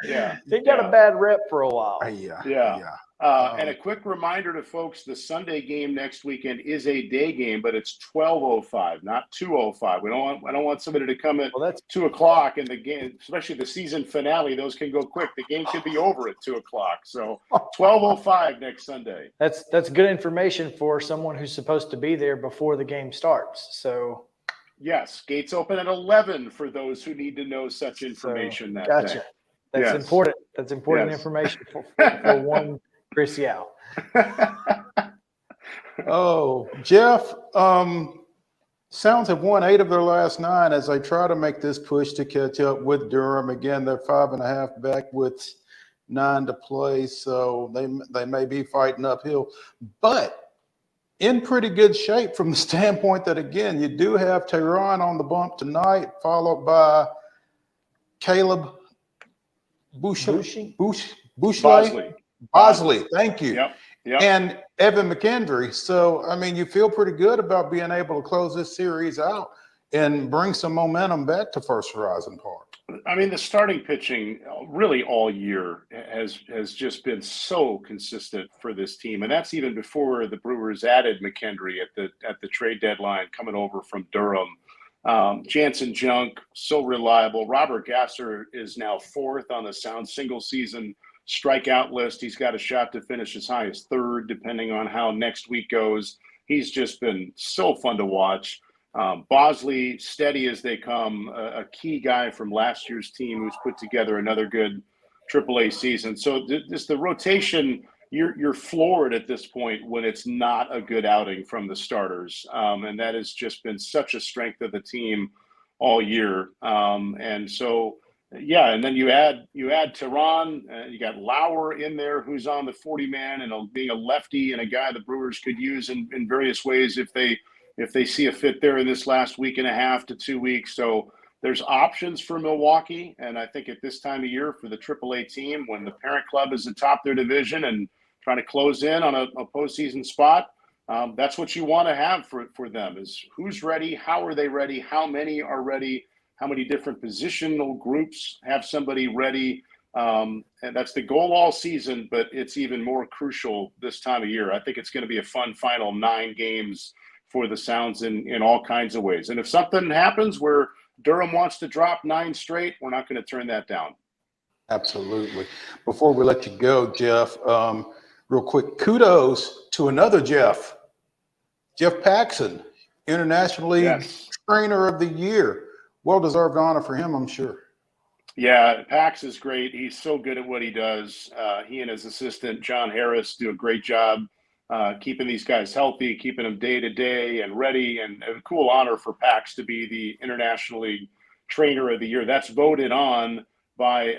Yeah. It got a bad rep for a while. Yeah. And a quick reminder to folks, the Sunday game next weekend is a day game, but it's 12:05, not 2:05. I don't want somebody to come at 2 o'clock, and the game, especially the season finale, those can go quick. The game could be over at 2 o'clock. So 12:05 next Sunday. That's good information for someone who's supposed to be there before the game starts. So yes, gates open at 11 for those who need to know such information that gotcha. day. That's important. That's important information for one Chris Yao. Oh, Jeff, Sounds have won 8 of their last 9 as they try to make this push to catch up with Durham. Again, they're 5.5 back with 9 to play, so they may be fighting uphill, but in pretty good shape from the standpoint that, again, you do have Tehran on the bump tonight, followed by Caleb Bosley. Thank you. Yep. And Evan McKendry. So, I mean, you feel pretty good about being able to close this series out and bring some momentum back to First Horizon Park. I mean, the starting pitching really all year has just been so consistent for this team. And that's even before the Brewers added McKendry at the trade deadline coming over from Durham. Jansen Junk, so reliable. Robert Gasser is now 4th on the Sound single season strikeout list. He's got a shot to finish as high as 3rd, depending on how next week goes. He's just been so fun to watch. Bosley, steady as they come, a key guy from last year's team who's put together another good AAA season. So the rotation you're floored at this point when it's not a good outing from the starters, and that has just been such a strength of the team all year. And so, yeah, and then you add Tehran, you got Lauer in there, who's on the 40-man and being a lefty and a guy the Brewers could use in various ways if they see a fit there in this last week and a half to 2 weeks. So there's options for Milwaukee, and I think at this time of year for the AAA team, when the parent club is atop their division and trying to close in on a postseason spot, that's what you want to have for them is who's ready, how are they ready, how many are ready, how many different positional groups have somebody ready. And that's the goal all season, but it's even more crucial this time of year. I think it's going to be a fun final 9 games for the Sounds in all kinds of ways. And if something happens where Durham wants to drop 9 straight, we're not going to turn that down. Absolutely. Before we let you go, Jeff, real quick, kudos to another Jeff Paxson, International League Trainer of the Year. Well-deserved honor for him, I'm sure. Yeah, Pax is great. He's so good at what he does. He and his assistant, John Harris, do a great job keeping these guys healthy, keeping them day to day and ready. And a cool honor for Pax to be the International League Trainer of the Year. That's voted on by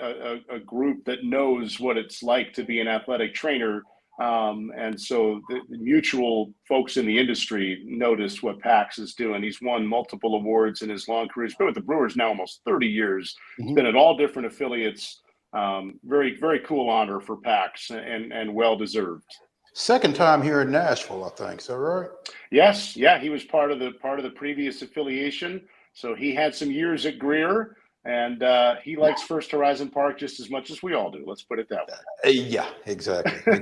a group that knows what it's like to be an athletic trainer. And so the mutual folks in the industry notice what Pax is doing. He's won multiple awards in his long career. He's been with the Brewers now almost 30 years. He's been at all different affiliates. Very, very cool honor for Pax and well-deserved. Second time here in Nashville, I think. Is that right? Yes. Yeah. He was part of the previous affiliation. So he had some years at Greer. And he likes First Horizon Park just as much as we all do. Let's put it that way. Yeah, exactly.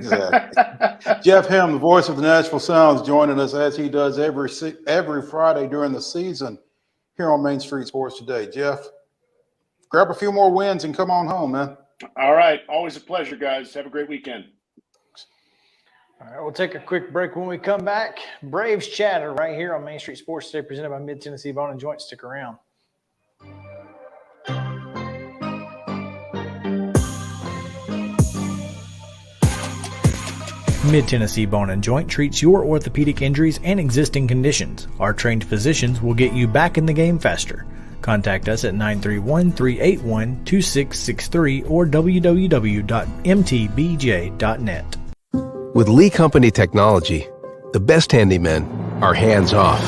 Jeff Hem, the voice of the Nashville Sounds, joining us as he does every Friday during the season here on Main Street Sports Today. Jeff, grab a few more wins and come on home, man. All right. Always a pleasure, guys. Have a great weekend. All right, we'll take a quick break. When we come back, Braves chatter right here on Main Street Sports Today, presented by Mid-Tennessee Bone and Joint. Stick around. Mid-Tennessee Bone and Joint treats your orthopedic injuries and existing conditions. Our trained physicians will get you back in the game faster. Contact us at 931-381-2663 or www.mtbj.net. With Lee Company technology, the best handymen are hands-off.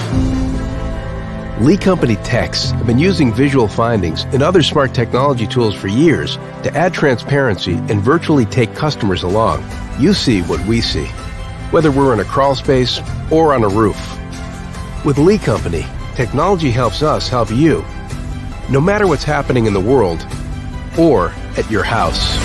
Lee Company techs have been using visual findings and other smart technology tools for years to add transparency and virtually take customers along. You see what we see, whether we're in a crawl space or on a roof. With Lee Company, technology helps us help you, no matter what's happening in the world or at your house.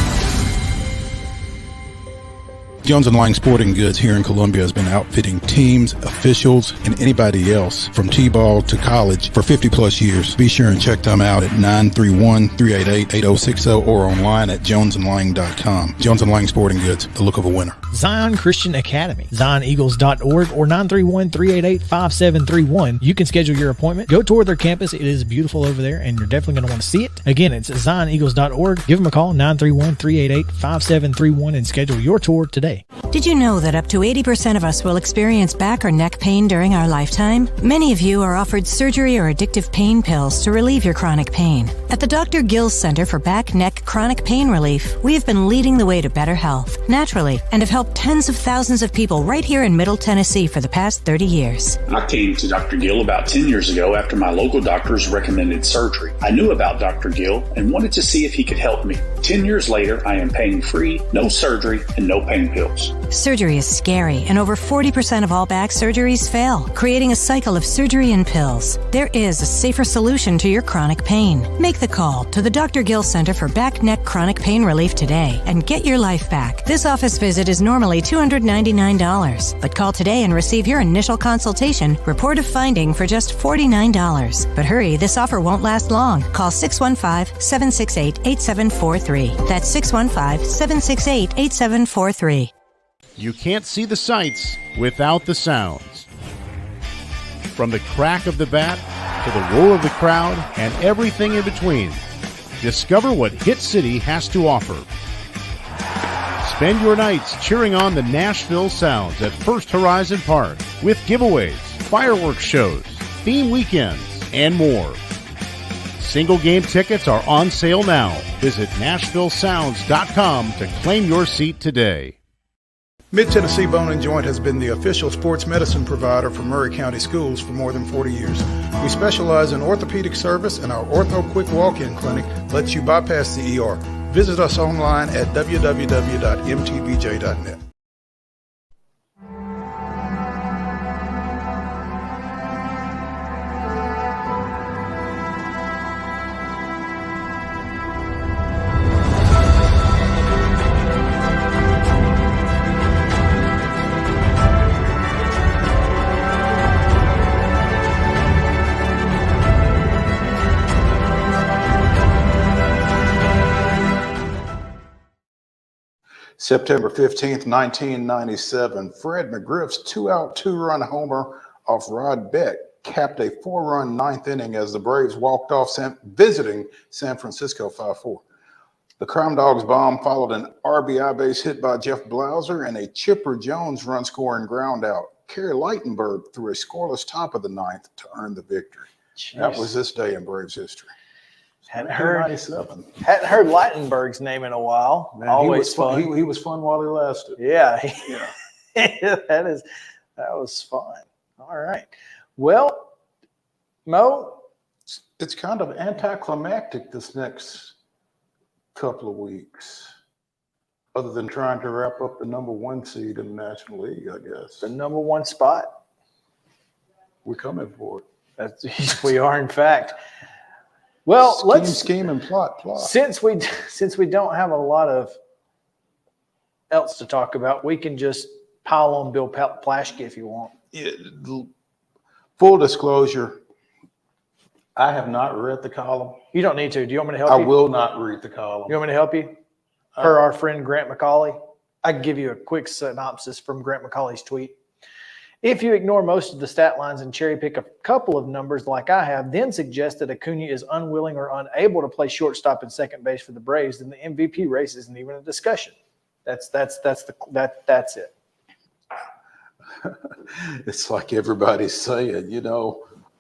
Jones & Lang Sporting Goods here in Columbia has been outfitting teams, officials, and anybody else from T-ball to college for 50-plus years. Be sure and check them out at 931-388-8060 or online at jonesandlang.com. Jones & Lang Sporting Goods, the look of a winner. Zion Christian Academy, zioneagles.org or 931-388-5731. You can schedule your appointment. Go tour their campus. It is beautiful over there, and you're definitely going to want to see it. Again, it's zioneagles.org. Give them a call, 931-388-5731, and schedule your tour today. Did you know that up to 80% of us will experience back or neck pain during our lifetime? Many of you are offered surgery or addictive pain pills to relieve your chronic pain. At the Dr. Gill's Center for Back, Neck, Chronic Pain Relief, we have been leading the way to better health, naturally, and have helped tens of thousands of people right here in Middle Tennessee for the past 30 years. I came to Dr. Gill about 10 years ago after my local doctors recommended surgery. I knew about Dr. Gill and wanted to see if he could help me. 10 years later, I am pain-free, no surgery, and no pain pills. Surgery is scary, and over 40% of all back surgeries fail, creating a cycle of surgery and pills. There is a safer solution to your chronic pain. Make the call to the Dr. Gill Center for Back, Neck, Chronic Pain Relief today and get your life back. This office visit is normally $299, but call today and receive your initial consultation, report of finding for just $49. But hurry, this offer won't last long. Call 615-768-8743. That's 615-768-8743. You can't see the sights without the sounds. From the crack of the bat to the roar of the crowd and everything in between, discover what Hit City has to offer. Spend your nights cheering on the Nashville Sounds at First Horizon Park with giveaways, fireworks shows, theme weekends, and more. Single game tickets are on sale now. Visit NashvilleSounds.com to claim your seat today. Mid-Tennessee Bone and Joint has been the official sports medicine provider for Maury County Schools for more than 40 years. We specialize in orthopedic service, and our Ortho Quick Walk-In Clinic lets you bypass the ER. Visit us online at www.mtbj.net. September 15th, 1997, Fred McGriff's 2-out, 2-run homer off Rod Beck capped a 4-run ninth inning as the Braves walked off visiting San Francisco 5-4. The Crime Dogs bomb followed an RBI base hit by Jeff Blauser and a Chipper Jones run-scoring ground out. Kerry Lightenberg threw a scoreless top of the ninth to earn the victory. Jeez. That was this day in Braves history. Hadn't heard Lightenberg's name in a while. Man, always fun. He was fun while he lasted. Yeah. That was fun. All right. Well, Mo, it's kind of anticlimactic this next couple of weeks, other than trying to wrap up the number 1 seed in the National League, I guess. The number 1 spot. We're coming for it. We are, in fact. Well, let's scheme and plot. Since we don't have a lot of else to talk about, we can just pile on Bill Plaschke if you want. Full disclosure, I have not read the column. You don't need to. Do you want me to help you? I will not read the column. You want me to help you? Per our friend Grant McCauley, I can give you a quick synopsis from Grant McCauley's tweet. If you ignore most of the stat lines and cherry pick a couple of numbers like I have, then suggest that Acuna is unwilling or unable to play shortstop and second base for the Braves, then the MVP race isn't even a discussion. That's it. It's like everybody's saying,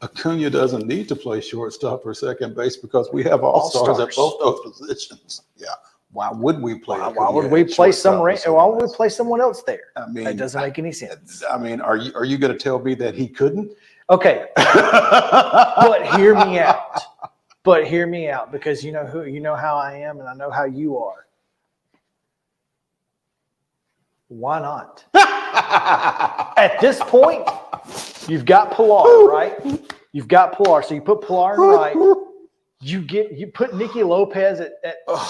Acuna doesn't need to play shortstop or second base because we have all-stars at both those positions. Yeah. Why would we play? Why would we play someone else there? I mean, that doesn't make any sense. I mean, are you going to tell me that he couldn't? Okay, but hear me out. Because you know how I am, and I know how you are. Why not? At this point, you've got Pilar, right? You've got Pilar, so you put Pilar in right. You put Nicky Lopez at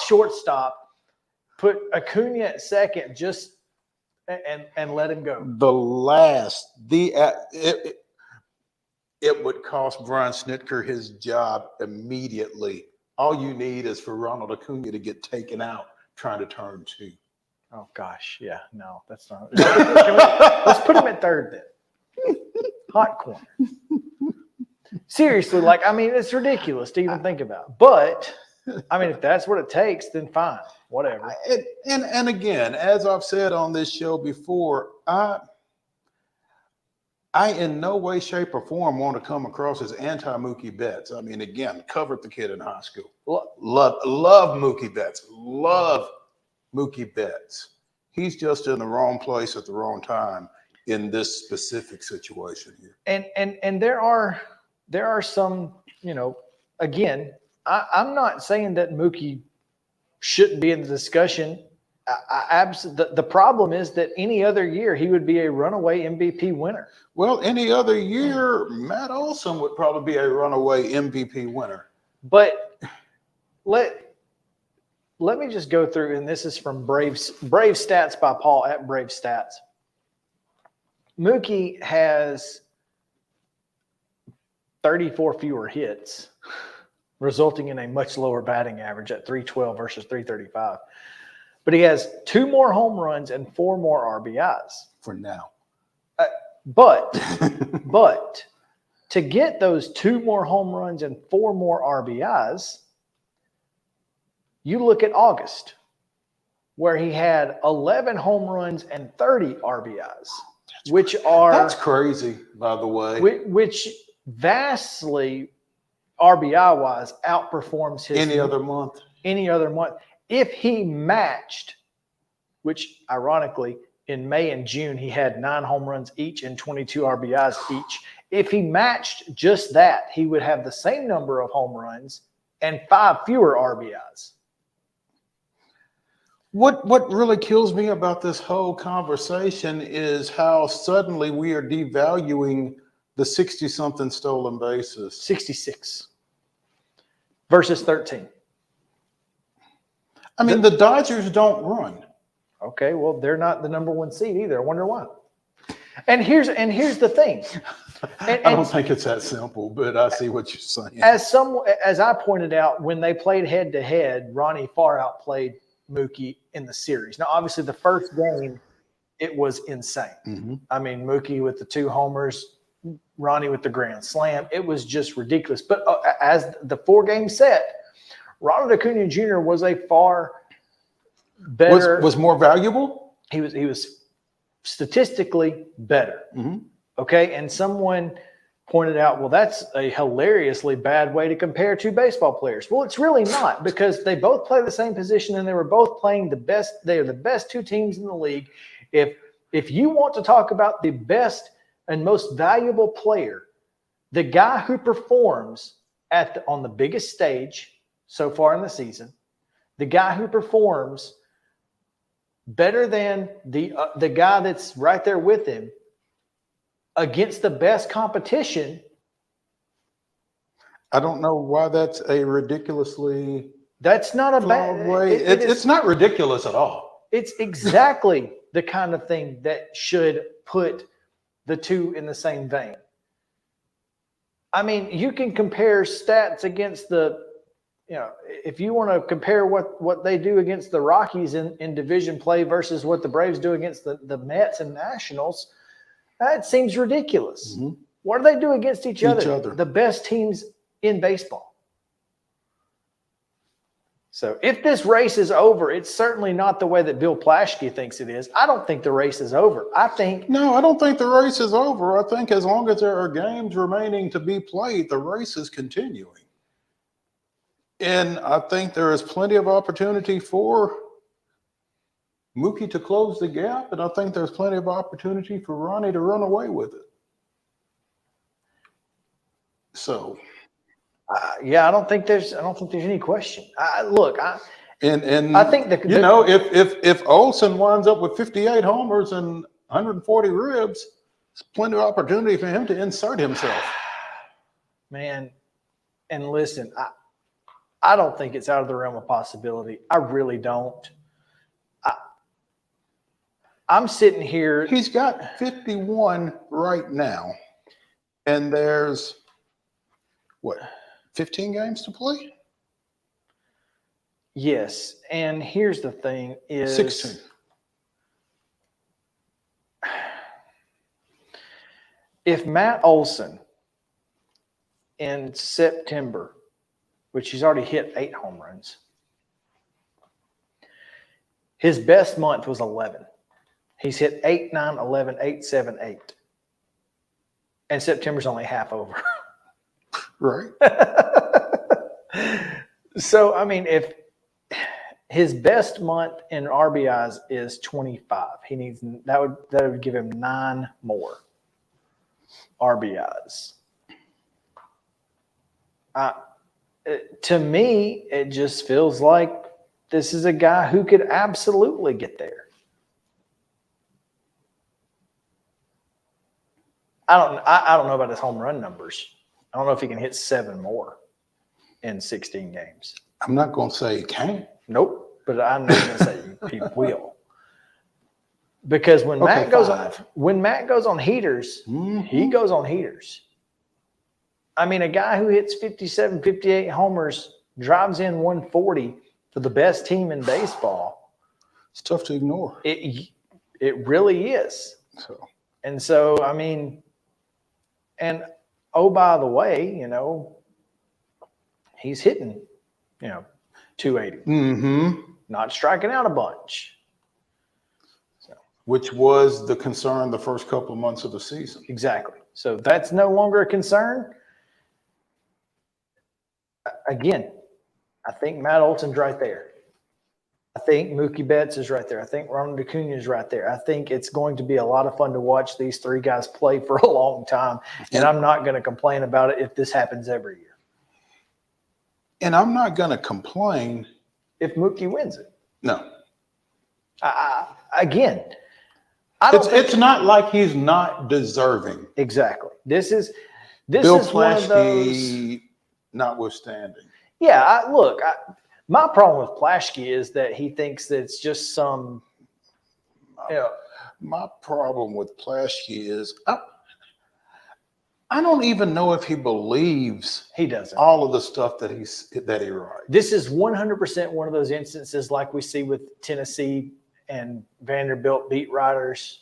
shortstop, put Acuna at second, and let him go. It would cost Brian Snitker his job immediately. All you need is for Ronald Acuna to get taken out trying to turn 2. Oh gosh, yeah, no, that's not. Let's put him at third then. Hot corner. Seriously, it's ridiculous to even think about. But, if that's what it takes, then fine, whatever. And again, as I've said on this show before, I in no way, shape, or form want to come across as anti-Mookie Betts. Again, covered the kid in high school. Love Mookie Betts. Love Mookie Betts. He's just in the wrong place at the wrong time in this specific situation here. And there are some, again, I'm not saying that Mookie shouldn't be in the discussion. The problem is that any other year he would be a runaway MVP winner. Well, any other year, Matt Olson would probably be a runaway MVP winner. But let me just go through, and this is from Brave Stats by Paul at Brave Stats. Mookie has 34 fewer hits, resulting in a much lower batting average at 312 versus 335. But he has 2 more home runs and 4 more RBIs. For now. But to get those 2 more home runs and 4 more RBIs, you look at August. where he had 11 home runs and 30 RBIs, which are that's crazy, by the way. Which vastly RBI wise outperforms his any other month. If he matched, which ironically in May and June he had 9 home runs each and 22 RBIs each. If he matched just that, he would have the same number of home runs and 5 fewer RBIs. What really kills me about this whole conversation is how suddenly we are devaluing the 60-something stolen bases. 66 versus 13. I mean, the Dodgers don't run. Okay, well, they're not the number 1 seed either. I wonder why. And here's the thing. I don't think it's that simple, but I see what you're saying. As I pointed out, when they played head-to-head, Ronnie far outplayed Mookie in the series. Now, obviously, the first game, it was insane. Mm-hmm. I mean, Mookie with the 2 homers, Ronnie with the grand slam. It was just ridiculous. But as the 4-game set, Ronald Acuna Jr. was a far better. Was more valuable? He was statistically better. Mm-hmm. Okay, and someone pointed out, well, that's a hilariously bad way to compare 2 baseball players. Well, it's really not, because they both play the same position and they were both playing the best. They are the best 2 teams in the league. If you want to talk about the best and most valuable player, the guy who performs on the biggest stage so far in the season, the guy who performs better than the guy that's right there with him against the best competition. I don't know why that's a ridiculously. That's not a bad way. It's not ridiculous at all. It's exactly the kind of thing that should put the 2 in the same vein. I mean, you can compare stats against if you want to compare what they do against the Rockies in division play versus what the Braves do against the Mets and Nationals, that seems ridiculous. Mm-hmm. What do they do against each other? The best teams in baseball. So if this race is over, it's certainly not the way that Bill Plaschke thinks it is. I don't think the race is over. No, I don't think the race is over. I think as long as there are games remaining to be played, the race is continuing. And I think there is plenty of opportunity for Mookie to close the gap, and I think there's plenty of opportunity for Ronnie to run away with it. So, I don't think there's any question. I think if Olsen winds up with 58 homers and 140 ribs, it's plenty of opportunity for him to insert himself. Man, and listen, I don't think it's out of the realm of possibility. I really don't. I'm sitting here. He's got 51 right now, and there's 15 games to play? Yes, and here's the thing is 16. If Matt Olson in September, which he's already hit 8 home runs, his best month was 11. He's hit 8, 9, 11, 8, 7, 8. And September's only half over. Right. So, I mean, if his best month in RBIs is 25, he needs that would give him 9 more RBIs. To me, it just feels like this is a guy who could absolutely get there. I don't know about his home run numbers. I don't know if he can hit 7 more in 16 games. I'm not going to say he can't. Nope, but I'm not going to say he will. Because when Matt goes on heaters, mm-hmm. he goes on heaters. I mean, a guy who hits 57, 58 homers, drives in 140 for the best team in baseball. It's tough to ignore. It really is. So, I mean, and oh, by the way, he's hitting, 280. Mm-hmm. not striking out a bunch. Which was the concern the first couple of months of the season. Exactly. So that's no longer a concern. Again, I think Matt Olson's right there. I think Mookie Betts is right there. I think Ronald Acuna is right there. I think it's going to be a lot of fun to watch these three guys play for a long time. And I'm not going to complain about it if this happens every year. And I'm not going to complain if Mookie wins it. No. Again, it's not like he's not deserving. Exactly. This is Bill one of those. Notwithstanding. Yeah, my problem with Plaschke is that he thinks that it's just some. My problem with Plaschke is I don't even know if he believes he doesn't all of the stuff that he writes. This is 100% one of those instances like we see with Tennessee and Vanderbilt beat writers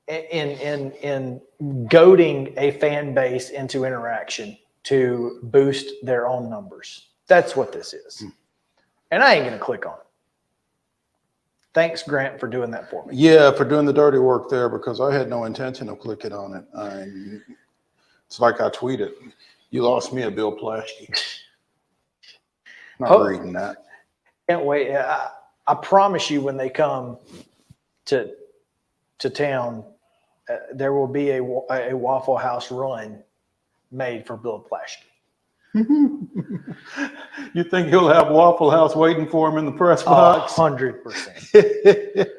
in goading a fan base into interaction to boost their own numbers. That's what this is. And I ain't going to click on it. Thanks, Grant, for doing that for me. Yeah, for doing the dirty work there, because I had no intention of clicking on it. It's like I tweeted, you lost me at Bill Plaschke. Not reading that. Can't wait. I promise you, when they come to town, there will be a Waffle House run made for Bill Plaschke. You think he'll have Waffle House waiting for him in the press box? 100%.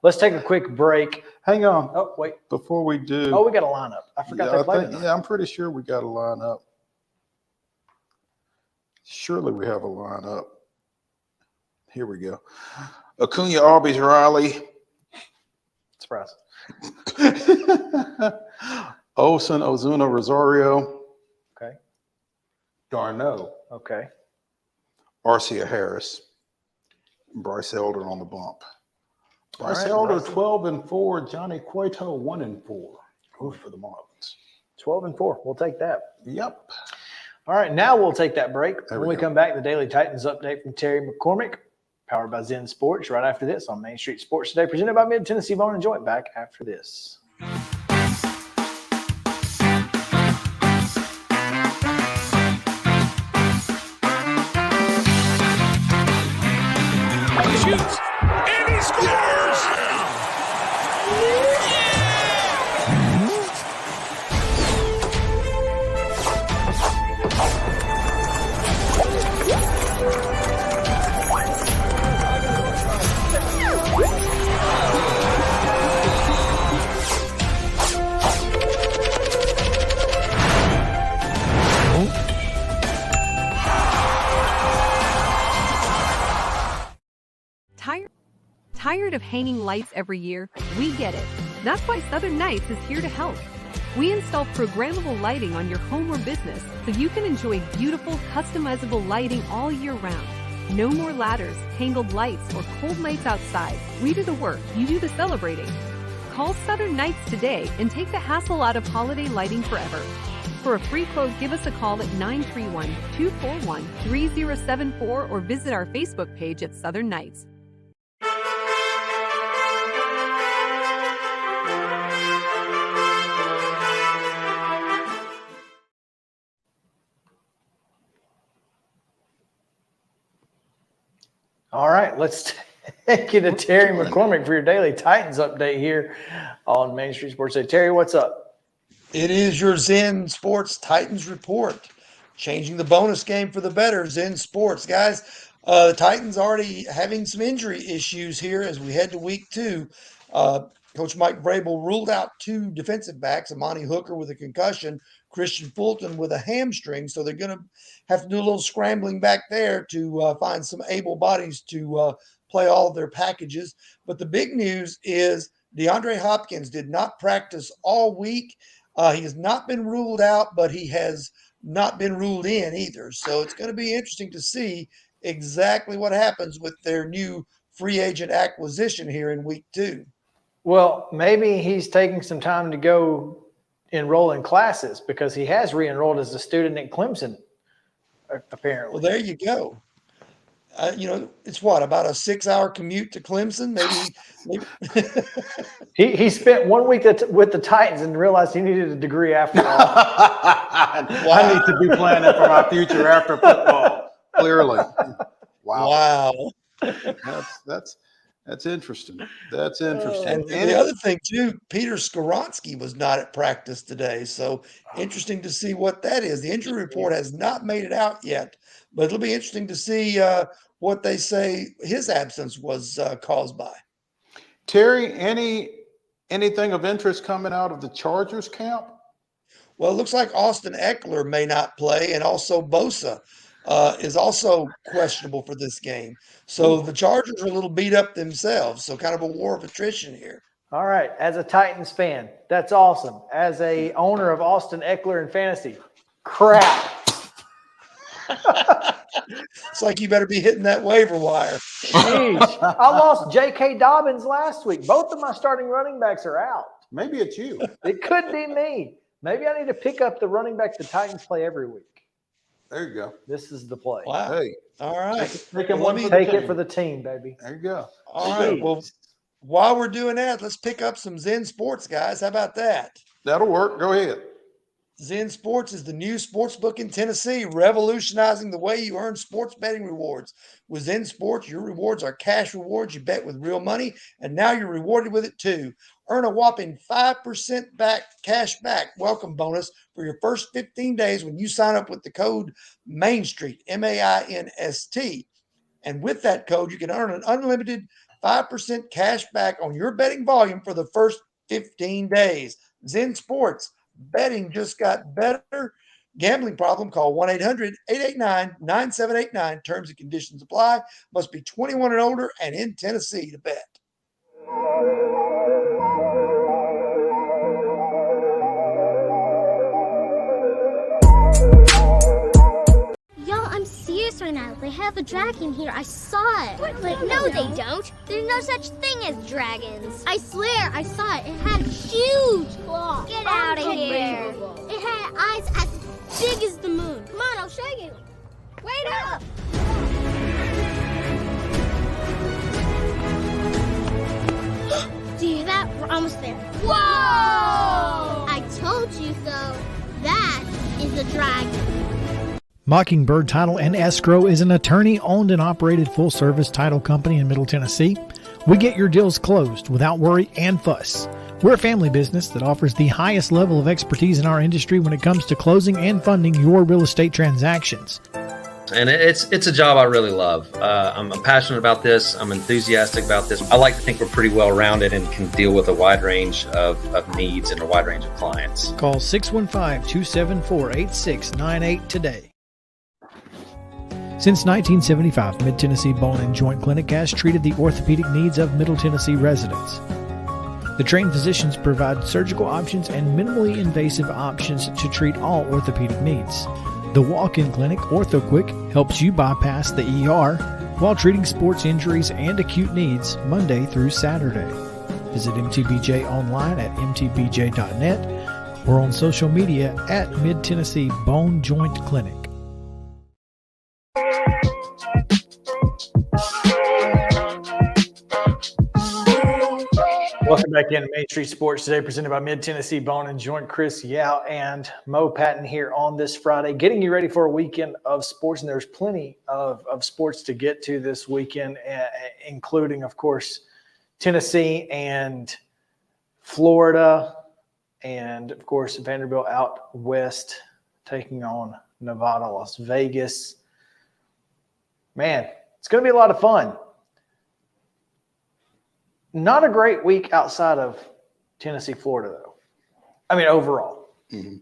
Let's take a quick break. Hang on. Oh, wait. Before we do. Oh, we got a lineup. I forgot they played tonight. Yeah, I'm pretty sure we got a lineup. Surely we have a lineup. Here we go. Acuna, Albies, Riley. Surprise. Olson, Ozuna, Rosario. Okay. Darno. Okay. Arcia Harris. Bryce Elder on the bump. Bryce right, Elder, Bryce. 12-4. Johnny Cueto, 1-4. Ooh, for the Marlins. 12-4. We'll take that. Yep. All right, now we'll take that break. There When we we go. come back, the Daily Titans update from Terry McCormick, powered by Zen Sports, right after this on Main Street Sports Today, presented by Mid-Tennessee Bone and Joint. Back after this. He shoots, and he scores! Tired of hanging lights every year? We get it. That's why Southern Nights is here to help. We install programmable lighting on your home or business so you can enjoy beautiful, customizable lighting all year round. No more ladders, tangled lights, or cold nights outside. We do the work, you do the celebrating. Call Southern Nights today and take the hassle out of holiday lighting forever. For a free quote, give us a call at 931-241-3074 or visit our Facebook page at Southern Nights. All right, let's take you to Terry McCormick for your Daily Titans update here on Main Street Sports Today. Terry, what's up? It is your Zen Sports Titans report. Changing the bonus game for the better, Zen Sports. Guys, the Titans already having some injury issues here as we head to week 2. Coach Mike Vrabel ruled out 2 defensive backs, Amani Hooker with a concussion, Christian Fulton with a hamstring. So they're going to have to do a little scrambling back there to find some able bodies to play all of their packages. But the big news is DeAndre Hopkins did not practice all week. He has not been ruled out, but he has not been ruled in either. So it's going to be interesting to see exactly what happens with their new free agent acquisition here in week 2. Well, maybe he's taking some time to go enroll in classes because he has re-enrolled as a student at Clemson apparently. Well, there you go. It's what, about a 6-hour commute to Clemson? Maybe. He spent 1 week with the Titans and realized he needed a degree after all. I need to be planning for my future after football. Clearly. Wow. That's interesting. That's interesting. And the other thing too, Peter Skoronsky was not at practice today, so interesting to see what that is. The injury report has not made it out yet, but it'll be interesting to see what they say his absence was caused by. Terry, anything of interest coming out of the Chargers camp? Well, it looks like Austin Eckler may not play, and also Bosa is also questionable for this game. So the Chargers are a little beat up themselves. So kind of a war of attrition here. All right. As a Titans fan, that's awesome. As a owner of Austin Eckler in fantasy, crap. It's like you better be hitting that waiver wire. Jeez. I lost J.K. Dobbins last week. Both of my starting running backs are out. Maybe it's you. It could be me. Maybe I need to pick up the running back the Titans play every week. There you go. This is the play. Wow. Hey. All right. Take it for the team, baby. There you go. All right. Well, while we're doing that, let's pick up some Zen Sports, guys. How about that? That'll work. Go ahead. Zen Sports is the new sports book in Tennessee, revolutionizing the way you earn sports betting rewards. With Zen Sports, your rewards are cash rewards you bet with real money, and now you're rewarded with it too. Earn a whopping 5% cash back welcome bonus for your first 15 days when you sign up with the code Main Street, MAINST. And with that code, you can earn an unlimited 5% cash back on your betting volume for the first 15 days. Zen Sports. Betting just got better. Gambling problem, call 1-800-889-9789. Terms and conditions apply. Must be 21 and older and in Tennessee to bet. Y'all, I'm serious right now. They have a dragon here. I saw it. But no, they don't. There's no such thing as dragons. I swear, I saw it. It had huge claws. Get out of here. It had eyes as big as the moon. Come on, I'll show you. Wait up. Do you hear that? We're almost there. Whoa! I told you so. That is a dragon. Mockingbird Title and Escrow is an attorney-owned and operated full-service title company in Middle Tennessee. We get your deals closed without worry and fuss. We're a family business that offers the highest level of expertise in our industry when it comes to closing and funding your real estate transactions. And it's a job I really love. I'm passionate about this. I'm enthusiastic about this. I like to think we're pretty well-rounded and can deal with a wide range of needs and a wide range of clients. Call 615-274-8698 today. Since 1975, Mid-Tennessee Bone and Joint Clinic has treated the orthopedic needs of Middle Tennessee residents. The trained physicians provide surgical options and minimally invasive options to treat all orthopedic needs. The walk-in clinic, OrthoQuick, helps you bypass the ER while treating sports injuries and acute needs Monday through Saturday. Visit MTBJ online at mtbj.net or on social media at Mid-Tennessee Bone Joint Clinic. Welcome back into Main Street Sports today, presented by Mid-Tennessee Bone and Joint. Chris Yao and Mo Patton here on this Friday, getting you ready for a weekend of sports. And there's plenty of sports to get to this weekend, including, of course, Tennessee and Florida, and, of course, Vanderbilt out west taking on Nevada, Las Vegas. Man, it's going to be a lot of fun. Not a great week outside of Tennessee, Florida, though. I mean, overall. Mm-hmm.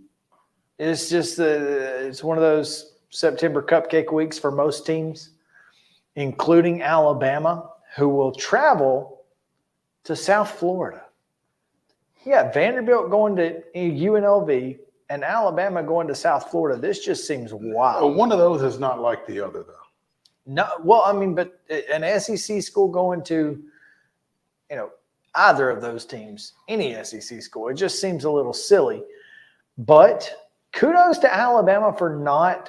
It's just it's one of those September cupcake weeks for most teams, including Alabama, who will travel to South Florida. Yeah, Vanderbilt going to UNLV and Alabama going to South Florida. This just seems wild. One of those is not like the other, though. No, well, I mean, but an SEC school going to either of those teams, any SEC school, it just seems a little silly. But kudos to Alabama for not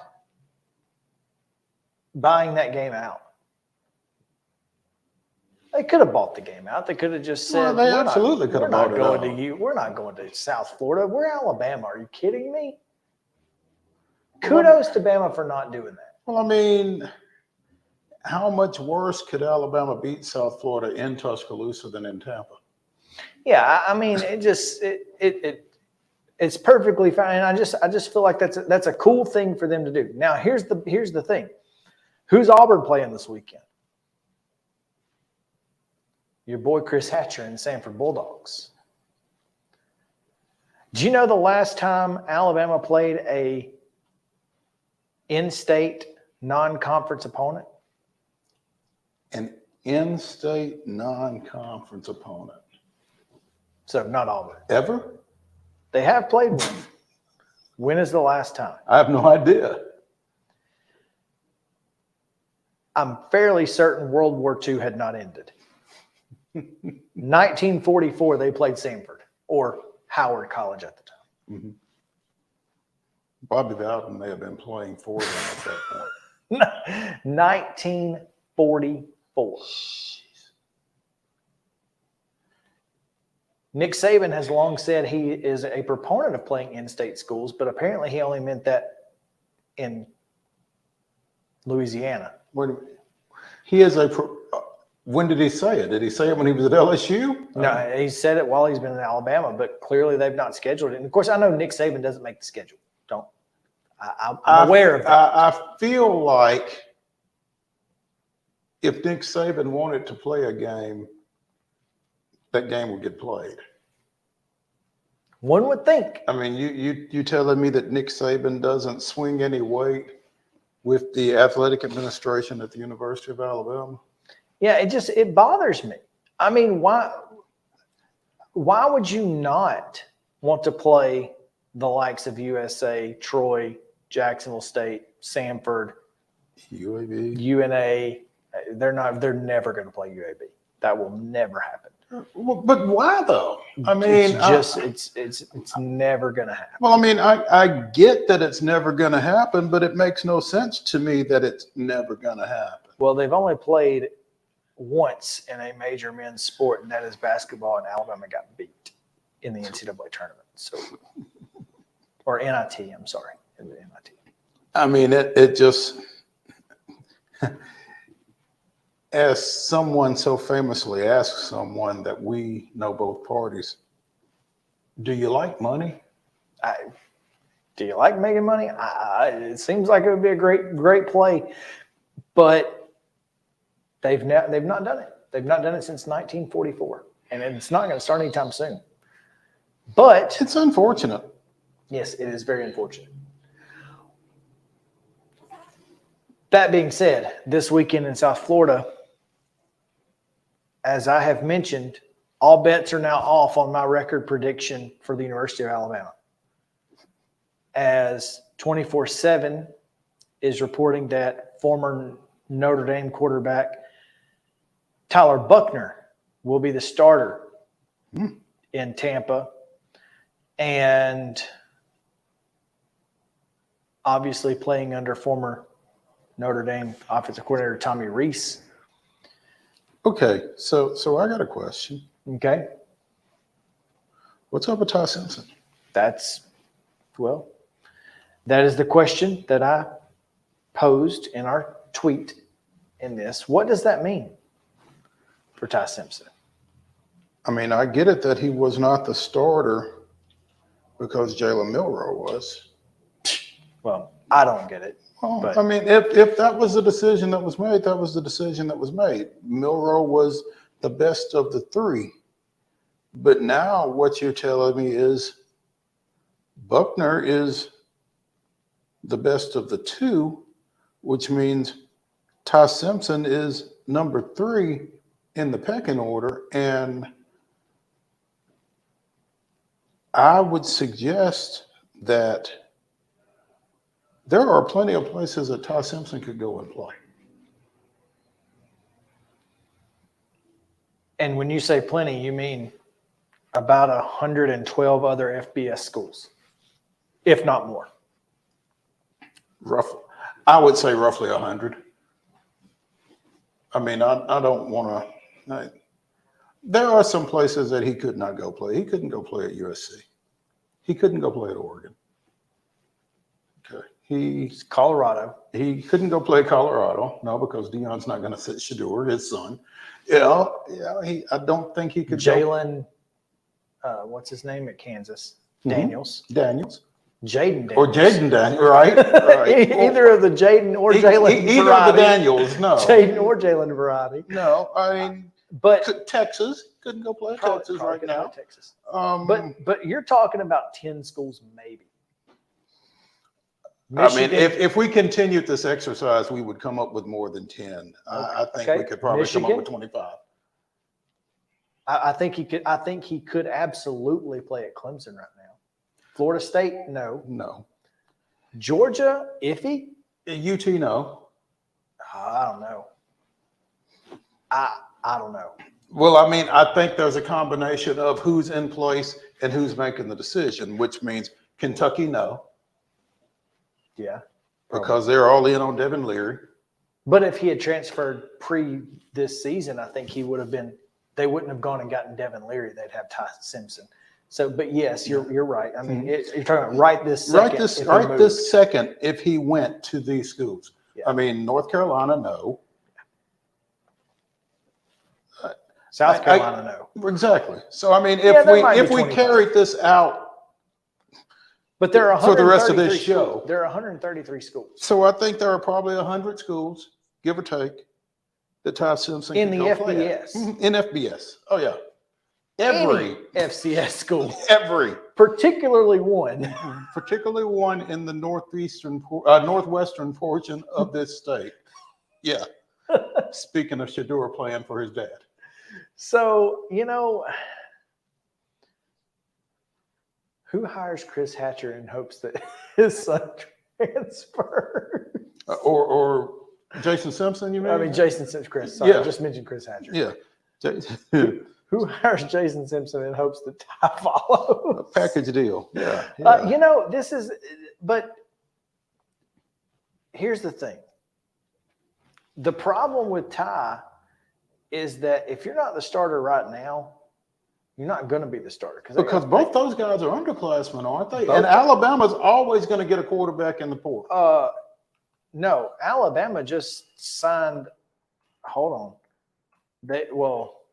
buying that game out. They could have bought the game out. They could have just said, Well, they absolutely could have bought it out. We're not going to South Florida. We're Alabama. Are you kidding me? Kudos to Bama for not doing that. Well, I mean, how much worse could Alabama beat South Florida in Tuscaloosa than in Tampa? Yeah, I mean, it's perfectly fine. I just feel like that's a cool thing for them to do. Now, here's the thing. Who's Auburn playing this weekend? Your boy Chris Hatcher and Sanford Bulldogs. Do you know the last time Alabama played a in-state non-conference opponent? An in-state non-conference opponent. So not Auburn. Ever? They have played one. When is the last time? I have no idea. I'm fairly certain World War II had not ended. 1944, they played Sanford or Howard College at the time. Mm-hmm. Bobby Bowden may have been playing for them at that point. 1944. Nick Saban has long said he is a proponent of playing in-state schools, but apparently he only meant that in Louisiana. He is when did he say it? Did he say it when he was at LSU? No, he said it while he's been in Alabama, but clearly they've not scheduled it. And of course, I know Nick Saban doesn't make the schedule. I'm aware of that. I feel like if Nick Saban wanted to play a game, that game would get played. One would think. I mean, you telling me that Nick Saban doesn't swing any weight with the athletic administration at the University of Alabama? Yeah, it bothers me. I mean, why would you not want to play the likes of USA, Troy, Jacksonville State, Samford, UAB, UNA? They're never going to play UAB. That will never happen. But why though? I mean, it's never going to happen. Well, I mean, I get that it's never going to happen, but it makes no sense to me that it's never going to happen. Well, they've only played once in a major men's sport, and that is basketball, and Alabama got beat in the NCAA tournament. So, or NIT, I'm sorry. NIT. I mean, it just, as someone so famously asked someone that we know both parties, do you like money? Do you like making money? It seems like it would be a great play, but they've not done it. They've not done it since 1944, and it's not going to start anytime soon. But it's unfortunate. Yes, it is very unfortunate. That being said, this weekend in South Florida, as I have mentioned, all bets are now off on my record prediction for the University of Alabama. As 24/7 is reporting that former Notre Dame quarterback Tyler Buckner will be the starter in Tampa. And obviously playing under former Notre Dame offensive coordinator Tommy Rees. Okay, so I got a question. Okay. What's up with Ty Simpson? That is the question that I posed in our tweet in this. What does that mean for Ty Simpson? I mean, I get it that he was not the starter because Jalen Milroe was. Well, I don't get it. Well, but I mean, if that was the decision that was made, that was the decision that was made. Milroe was the best of the three. But now what you're telling me is Buckner is the best of the two, which means Ty Simpson is number 3 in the pecking order. And I would suggest that there are plenty of places that Ty Simpson could go and play. And when you say plenty, you mean about 112 other FBS schools, if not more. I would say roughly 100. I mean, I don't want to. There are some places that he could not go play. He couldn't go play at USC. He couldn't go play at Oregon. Okay. He's Colorado. He couldn't go play Colorado. No, because Deion's not going to sit Shedeur, his son. Yeah. I don't think he could. Jalen, what's his name at Kansas? Daniels. Daniels. Jaden Daniels. Or Jaden Daniels, right? Right. Either of the Jaden or Jalen. Either of the Daniels, no. Jaden or Jalen variety. No, I mean, but Texas couldn't go play Texas right now. Texas. But you're talking about 10 schools, maybe. Michigan, I mean, if we continued this exercise, we would come up with more than 10. I think we could probably come up with 25. I think he could. I think he could absolutely play at Clemson right now. Florida State, no. Georgia, iffy. UT, no. I don't know. I don't know. Well, I mean, I think there's a combination of who's in place and who's making the decision, which means Kentucky, no. Yeah. Because they're all in on Devin Leary. But if he had transferred pre this season, I think he would have been. They wouldn't have gone and gotten Devin Leary. They'd have Ty Simpson. So, but yes, you're right. I mean, you're talking about right this second. Right this second, if he went to these schools. Yeah. I mean, North Carolina, no. South Carolina, no. Exactly. So, I mean, if we carried this out, but there are for the rest of this show, there are 133 schools. So I think there are probably 100 schools, give or take, that Ty Simpson in can the go FBS. play at. In FBS. Oh yeah. Every FCS school. Every. Particularly one. Particularly one in the northwestern portion of this state. Yeah. Speaking of Shedeur playing for his dad. So, who hires Chris Hatcher in hopes that his son transfers? Or Jason Simpson, you mean? I mean, Jason Simpson, Chris. Sorry, Yeah. I just mentioned Chris Hatcher. Yeah. Who hires Jason Simpson in hopes that Ty follows? A package deal. Yeah. But here's the thing. The problem with Ty is that if you're not the starter right now, you're not going to be the starter. Because both those guys are underclassmen, aren't they? And Alabama's always going to get a quarterback in the portal. No, Alabama just signed. Hold on.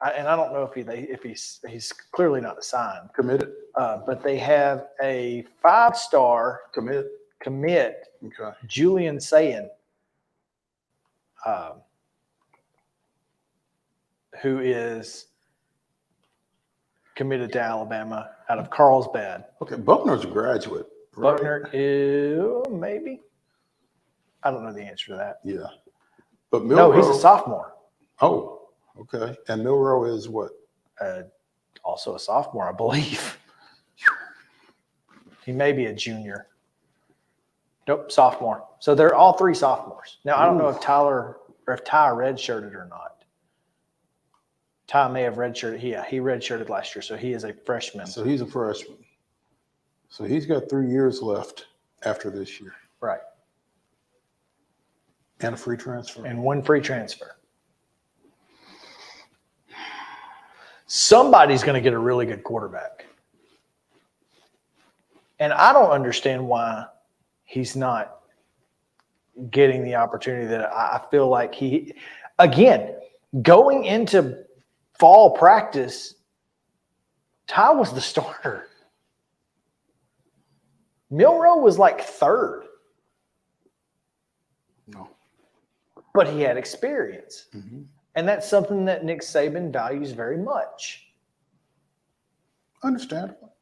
I don't know if he's clearly not signed. Committed. But they have a 5-star commit. Okay. Julian Sayin, who is committed to Alabama out of Carlsbad. Okay, Buckner's a graduate. Right? Buckner is maybe. I don't know the answer to that. Yeah. But Milroe, no, he's a sophomore. Oh, okay. And Milroe is what? Also a sophomore, I believe. He may be a junior. Nope, sophomore. So they're all three sophomores. Now, I don't know if Ty redshirted or not. Ty may have redshirted. He redshirted last year, so he is a freshman. So he's a freshman. So he's got 3 years left after this year. Right. And a free transfer. And one free transfer. Somebody's going to get a really good quarterback. And I don't understand why he's not getting the opportunity that I feel like again, going into fall practice, Ty was the starter. Milroe was like third. No. But he had experience. Mm-hmm. And that's something that Nick Saban values very much. Understandable.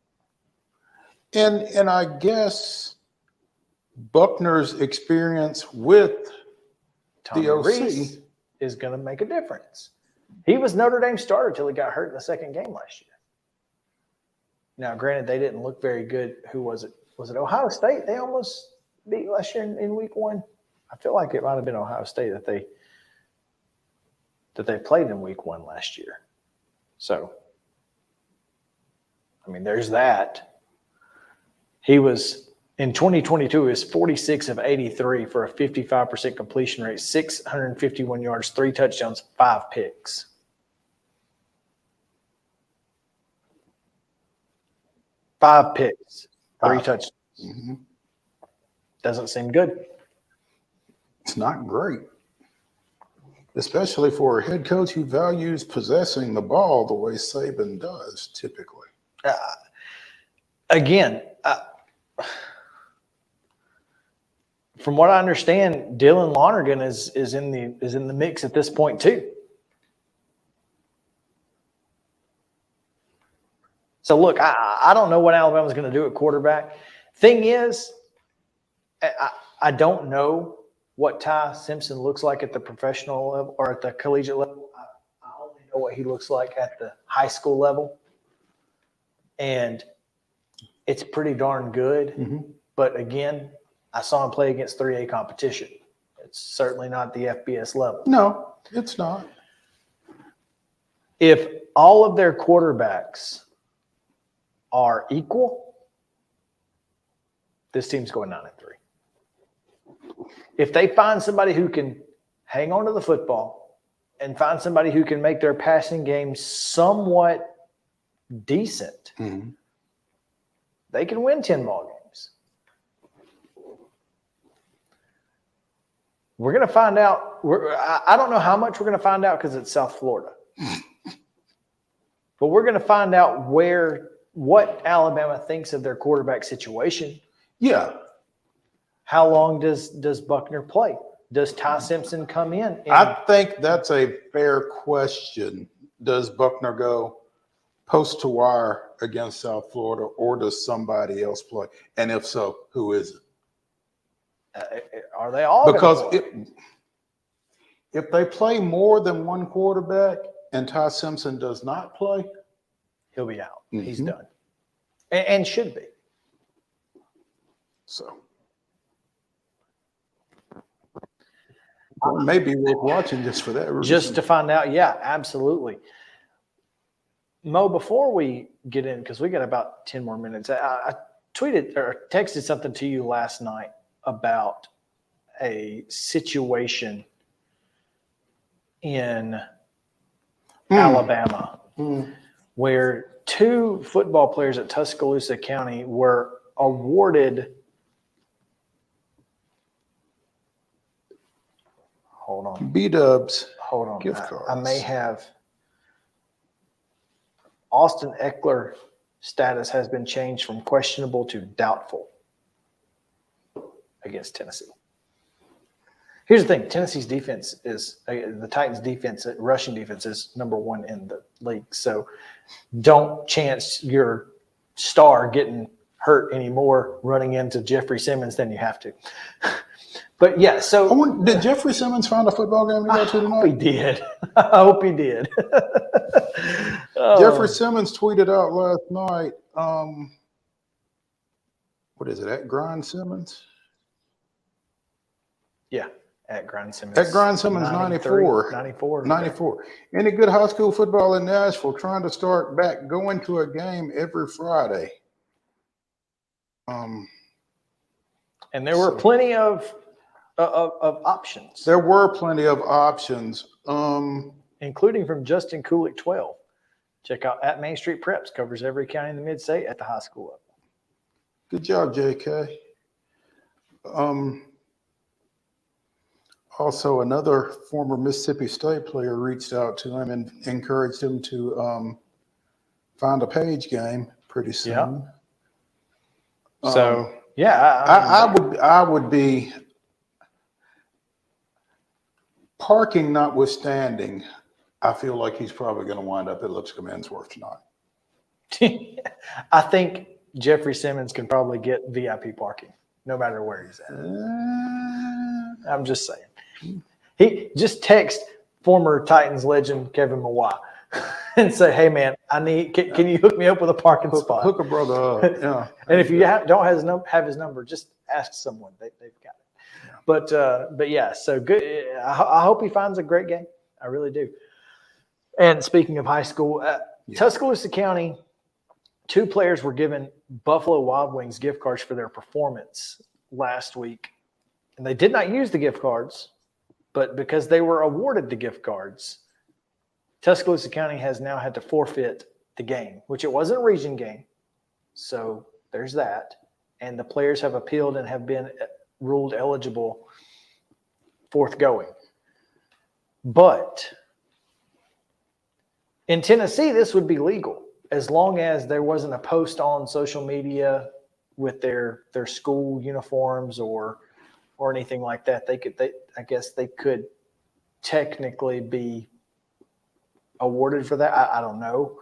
And I guess Buckner's experience with Tommy the OC Rees is going to make a difference. He was Notre Dame starter till he got hurt in the second game last year. Now, granted, they didn't look very good. Who was it? Was it Ohio State? They almost beat last year in week 1. I feel like it might have been Ohio State that they played in week 1 last year. So, I mean, there's that. He was In 2022, is 46 of 83 for a 55% completion rate, 651 yards, 3 touchdowns, 5 picks. Five picks, 3 touchdowns. Mm-hmm. Doesn't seem good. It's not great, especially for a head coach who values possessing the ball the way Saban does typically. Again, from what I understand, Dylan Lonergan is in the mix at this point too. So look, I don't know what Alabama's going to do at quarterback. Thing is, I don't know what Ty Simpson looks like at the professional level or at the collegiate level. I only know what he looks like at the high school level, and it's pretty darn good. Mm-hmm. But again, I saw him play against 3A competition. It's certainly not the FBS level. No, it's not. If all of their quarterbacks are equal, this team's going 9-3. If they find somebody who can hang on to the football and find somebody who can make their passing game somewhat decent, mm-hmm. they can win 10 ball games. We're going to find out. I don't know how much we're going to find out because it's South Florida. But we're going to find out what Alabama thinks of their quarterback situation. Yeah. How long does Buckner play? Does Ty Simpson come in? I think that's a fair question. Does Buckner go post to wire against South Florida, or does somebody else play? And if so, who is it? Are they all? Because if they play more than one quarterback and Ty Simpson does not play, he'll be out. Mm-hmm. He's done. And should be. So maybe worth watching just for that reason. Just to find out. Yeah, absolutely. Mo, before we get in, because we got about 10 more minutes, I tweeted or texted something to you last night about a situation in Alabama where 2 football players at Tuscaloosa County were awarded. Hold on. B-dubs. Hold on. Gift cards. I may have. Austin Eckler status has been changed from questionable to doubtful against Tennessee. Here's the thing. Tennessee's defense is the Titans' defense, rushing defense is number 1 in the league. So don't chance your star getting hurt anymore running into Jeffrey Simmons than you have to. But yeah, so did Jeffrey Simmons find a football game to go to tonight? I hope he did. I hope he did. Jeffrey Simmons tweeted out last night. What is it? At Grind Simmons? Yeah, at Grind Simmons. At Grind Simmons, 94. 94. Any good high school football in Nashville? Trying to start back going to a game every Friday. And there were plenty of options. There were plenty of options. Including from Justin Kulik 12. Check out at Main Street Preps. Covers every county in the Mid-State at the high school level. Good job, JK. Also, another former Mississippi State player reached out to him and encouraged him to find a Page game pretty soon. Yeah. So, yeah. I would be, parking notwithstanding, I feel like he's probably going to wind up at Lipscomb Ensworth tonight. I think Jeffrey Simmons can probably get VIP parking no matter where he's at. I'm just saying. He just text former Titans legend Kevin Mawai and say, "Hey man, I need. Can you hook me up with a parking spot? Hook a brother up." Yeah. And if you don't have his number, just ask someone. They've got it. Yeah. But yeah, so good. I hope he finds a great game. I really do. And speaking of high school, Tuscaloosa County 2 players were given Buffalo Wild Wings gift cards for their performance last week. And they did not use the gift cards, but because they were awarded the gift cards, Tuscaloosa County has now had to forfeit the game, which it wasn't a region game. So there's that. And the players have appealed and have been ruled eligible forthgoing. But in Tennessee, this would be legal as long as there wasn't a post on social media with their school uniforms or anything like that. I guess they could technically be awarded for that. I don't know.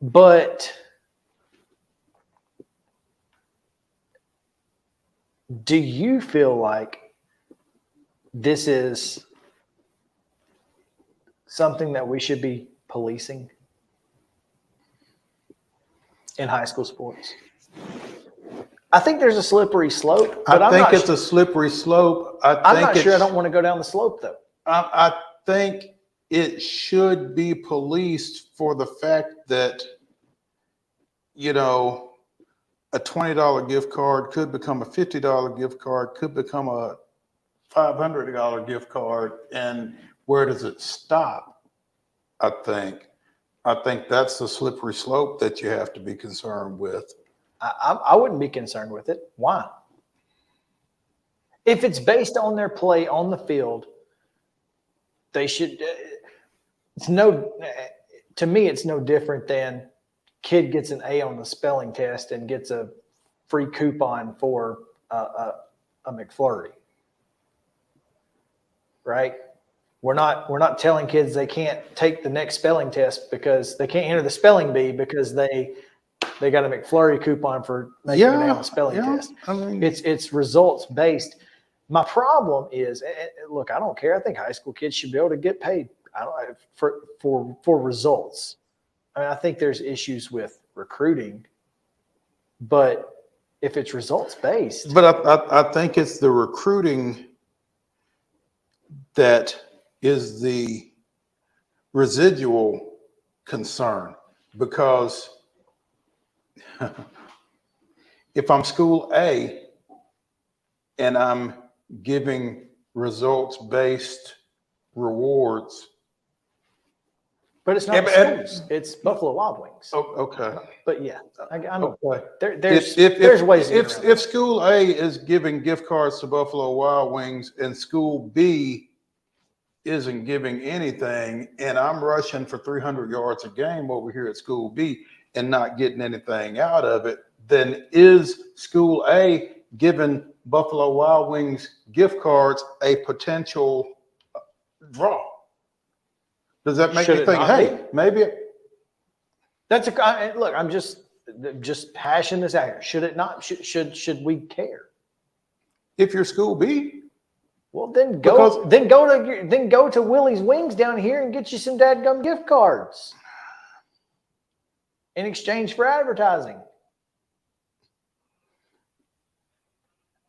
But do you feel like this is something that we should be policing in high school sports? I think there's a slippery slope. But I think it's a slippery slope. I'm not sure I don't want to go down the slope, though. I think it should be policed for the fact that, you know, a $20 gift card could become a $50 gift card, could become a $500 gift card. And where does it stop? I think that's the slippery slope that you have to be concerned with. I wouldn't be concerned with it. Why? If it's based on their play on the field, they should. To me, it's no different than kid gets an A on the spelling test and gets a free coupon for a McFlurry, right? We're not telling kids they can't take the next spelling test because they can't enter the spelling bee because they got a McFlurry coupon for making an A on the spelling test. I mean, it's results based. My problem is, look, I don't care. I think high school kids should be able to get paid. I don't for results. I mean, I think there's issues with recruiting, but if it's results based, but I think it's the recruiting that is the residual concern, because if I'm school A and I'm giving results-based rewards. But it's not schools. It's Buffalo Wild Wings. Oh, okay. But yeah, I'm okay. There's ways. If school A is giving gift cards to Buffalo Wild Wings and school B isn't giving anything, and I'm rushing for 300 yards a game over here at school B and not getting anything out of it, then is school A giving Buffalo Wild Wings gift cards a potential draw? Does that make you think, hey, maybe that's look, I'm just hashing this out here. Should it not? Should we care? If you're school B, well, then go to Willie's Wings down here and get you some dadgum gift cards in exchange for advertising.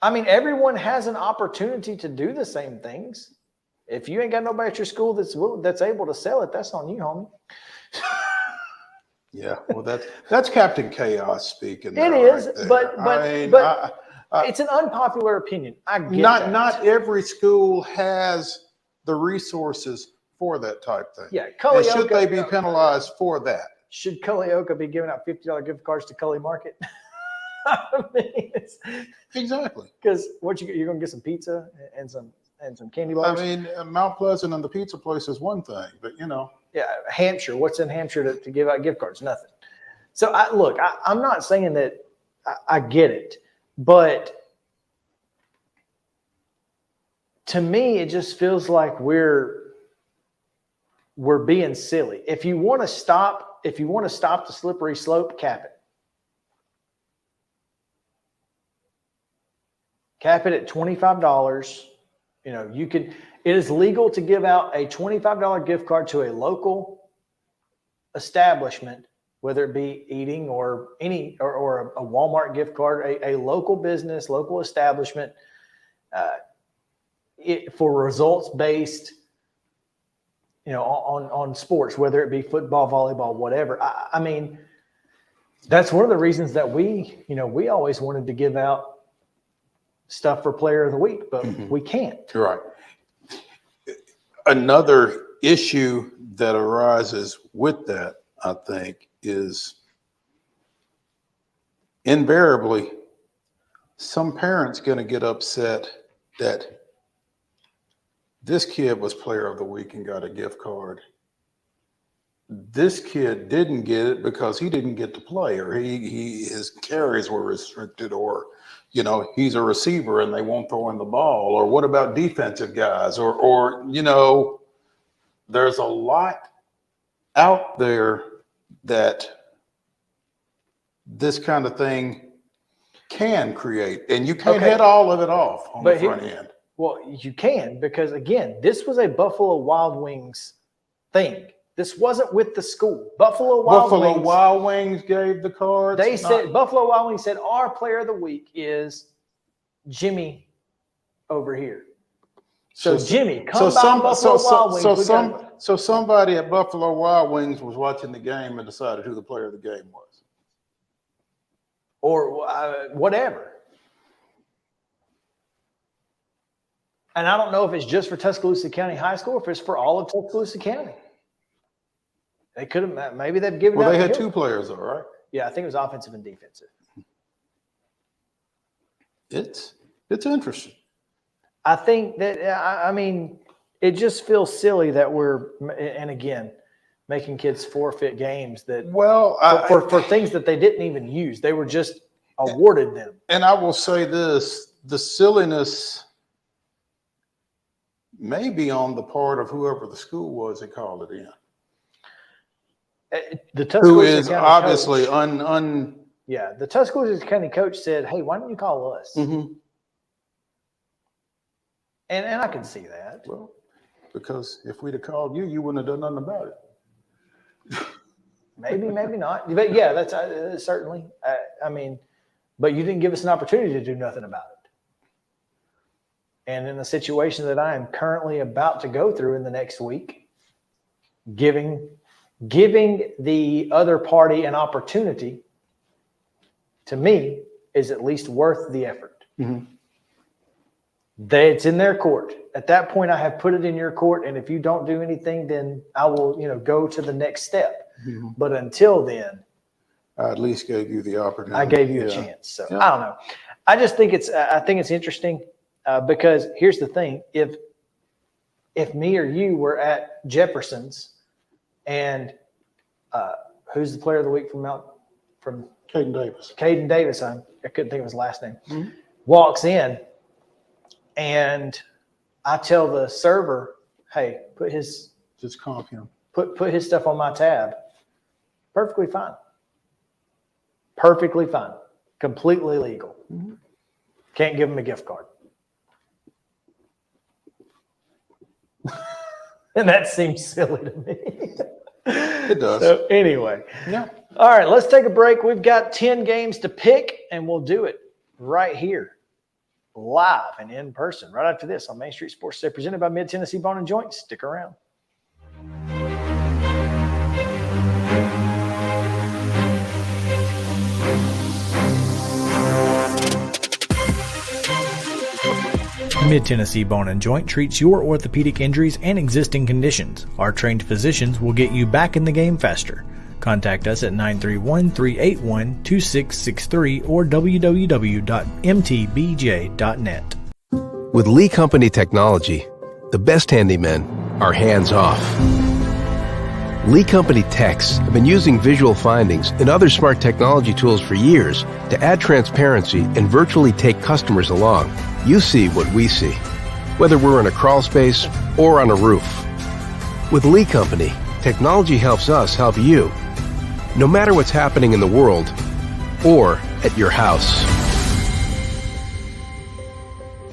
I mean, everyone has an opportunity to do the same things. If you ain't got nobody at your school that's able to sell it, that's on you, homie. Yeah, well, that's Captain Chaos speaking. It is, but it's an unpopular opinion. I get that. Not every school has the resources for that type thing. Yeah, and should they be penalized for that? Should Culleoka be giving out $50 gift cards to Cully Market? I mean, exactly. Because you're going to get some pizza and some candy bars. I mean, Mount Pleasant and the pizza place is one thing, but you know. Yeah, Hampshire. What's in Hampshire to give out gift cards? Nothing. So I'm not saying that I get it, but to me, it just feels like we're being silly. If you want to stop the slippery slope, cap it. Cap it at $25. You know, it is legal to give out a $25 gift card to a local establishment, whether it be eating or or a Walmart gift card, a local business, local establishment, for results based, you know, on sports, whether it be football, volleyball, whatever. I mean, That's one of the reasons that we always wanted to give out stuff for Player of the Week, but we can't. Right. Another issue that arises with that, I think, is invariably some parents going to get upset that this kid was Player of the Week and got a gift card. This kid didn't get it because he didn't get to play, or his carries were restricted, or he's a receiver and they won't throw in the ball, or what about defensive guys, or there's a lot out there that this kind of thing can create, and you can't hit all of it off on the front end. Well, you can, because again, this was a Buffalo Wild Wings thing. This wasn't with the school. Buffalo Wild Wings gave the cards. They said Buffalo Wild Wings said our Player of the Week is Jimmy over here. So Jimmy, come by Buffalo Wild Wings. So somebody at Buffalo Wild Wings was watching the game and decided who the player of the game was, or whatever. And I don't know if it's just for Tuscaloosa County High School, or if it's for all of Tuscaloosa County. They could have, maybe they've given. Well, they had two players, though, right? Yeah, I think it was offensive and defensive. It's interesting. I think that, I mean, it just feels silly that we're, and again, making kids forfeit games that, for things that they didn't even use. They were just awarded them. And I will say this, the silliness may be on the part of whoever the school was that called it in. Who is obviously Yeah, the Tuscaloosa County coach said, "Hey, why don't you call us?" Mm-hmm. And I can see that. Well, because if we'd have called you, you wouldn't have done nothing about it. Maybe not. But yeah, that's certainly. I mean, but you didn't give us an opportunity to do nothing about it. And in the situation that I am currently about to go through in the next week, giving the other party an opportunity, to me, is at least worth the effort. Mm-hmm. It's in their court. At that point, I have put it in your court, and if you don't do anything, then I will, go to the next step. Mm-hmm. But until then, I at least gave you the opportunity. I gave you a chance. So I don't know. I just think it's interesting because here's the thing: if me or you were at Jefferson's, and who's the Player of the Week from Caden Davis? Caden Davis. I couldn't think of his last name. Mm-hmm. Walks in, and I tell the server, "Hey, just comp him. Put his stuff on my tab." Perfectly fine. Perfectly fine. Completely legal. Mm-hmm. Can't give him a gift card. And that seems silly to me. It does. So anyway. Yeah. All right, let's take a break. We've got 10 games to pick, and we'll do it right here, live and in person, right after this on Main Street Sports Day, presented by Mid-Tennessee Bone and Joint. Stick around. Mid-Tennessee Bone and Joint treats your orthopedic injuries and existing conditions. Our trained physicians will get you back in the game faster. Contact us at 931-381-2663 or www.mtbj.net. With Lee Company technology, the best handymen are hands-off. Lee Company techs have been using visual findings and other smart technology tools for years to add transparency and virtually take customers along. You see what we see, whether we're in a crawl space or on a roof. With Lee Company, technology helps us help you, no matter what's happening in the world or at your house.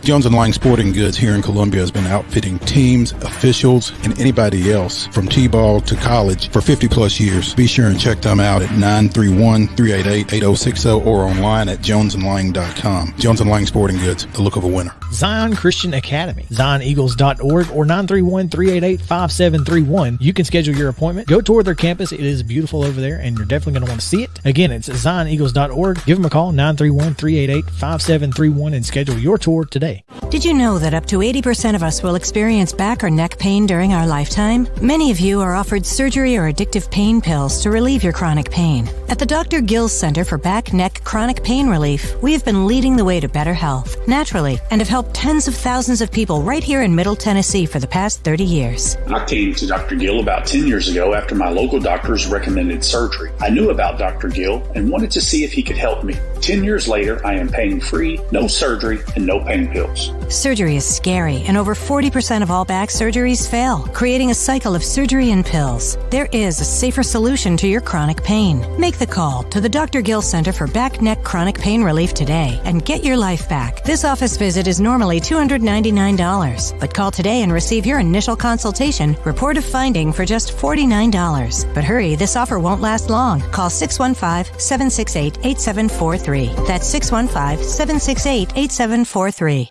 Jones & Lang Sporting Goods here in Columbia has been outfitting teams, officials, and anybody else from T-ball to college for 50 plus years. Be sure and check them out at 931-388-8060 or online at jonesandlang.com. Jones & Lang Sporting Goods, the look of a winner. Zion Christian Academy, zioneagles.org or 931-388-5731. You can schedule your appointment. Go tour their campus. It is beautiful over there, and you're definitely going to want to see it. Again, it's zioneagles.org. Give them a call, 931-388-5731, and schedule your tour today. Did you know that up to 80% of us will experience back or neck pain during our lifetime? Many of you are offered surgery or addictive pain pills to relieve your chronic pain. At the Dr. Gill Center for Back, Neck, Chronic Pain Relief, we have been leading the way to better health, naturally, and have helped tens of thousands of people right here in Middle Tennessee for the past 30 years. I came to Dr. Gill about 10 years ago after my local doctors recommended surgery. I knew about Dr. Gill and wanted to see if he could help me. 10 years later, I am pain free, no surgery, and no pain pills. Surgery is scary, and over 40% of all back surgeries fail, creating a cycle of surgery and pills. There is a safer solution to your chronic pain. Make the call to the Dr. Gill Center for Back, Neck, Chronic Pain Relief today and get your life back. This office visit is normally $299, but call today and receive your initial consultation, report of finding for just $49. But hurry, this offer won't last long. Call 615-768-8743. That's 615-768-8743.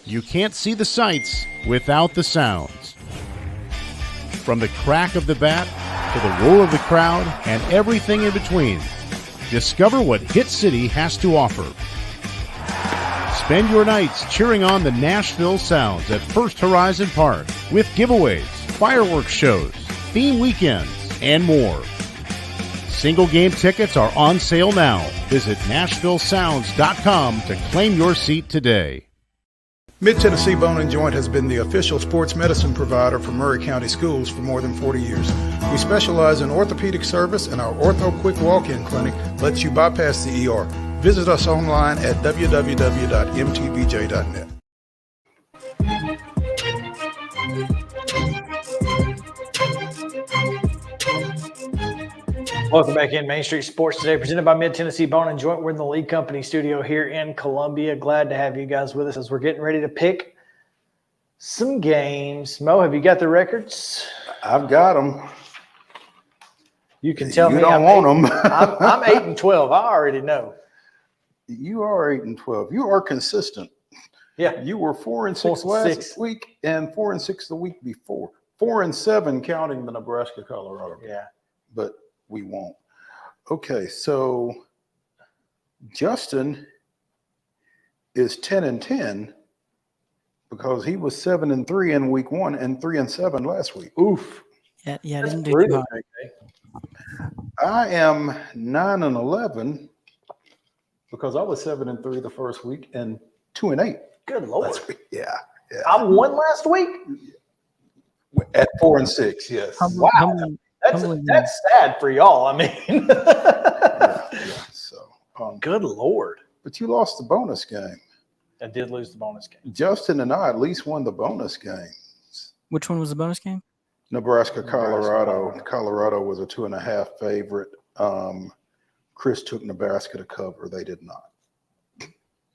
You can't see the sights without the sounds. From the crack of the bat to the roar of the crowd and everything in between, discover what Hit City has to offer. Spend your nights cheering on the Nashville Sounds at First Horizon Park with giveaways, fireworks shows, theme weekends, and more. Single game tickets are on sale now. Visit NashvilleSounds.com to claim your seat today. Mid-Tennessee Bone and Joint has been the official sports medicine provider for Maury County Schools for more than 40 years. We specialize in orthopedic service, and our Ortho Quick Walk-In Clinic lets you bypass the ER. Visit us online at www.mtbj.net. Welcome back in Main Street Sports today, presented by Mid-Tennessee Bone and Joint. We're in the League Company studio here in Columbia. Glad to have you guys with us as we're getting ready to pick some games. Mo, have you got the records? I've got them. You can tell me. You don't want them. I'm 8-12. I already know. You are 8-12. You are consistent. Yeah. You were 4-6 last week and 4-6 the week before. 4-7 counting the Nebraska-Colorado. Yeah. But we won't. Okay, so Justin is 10-10 because he was 7-3 in week 1 and 3-7 last week. Oof. Yeah, didn't do too hard. I am 9-11 because I was 7-3 the first week and 2-8. Good Lord. Yeah. I won last week? At 4-6, yes. Wow. That's sad for y'all. I mean, good Lord. But you lost the bonus game. I did lose the bonus game. Justin and I at least won the bonus game. Which one was the bonus game? Nebraska-Colorado. Colorado was a 2.5 favorite. Chris took Nebraska to cover. They did not.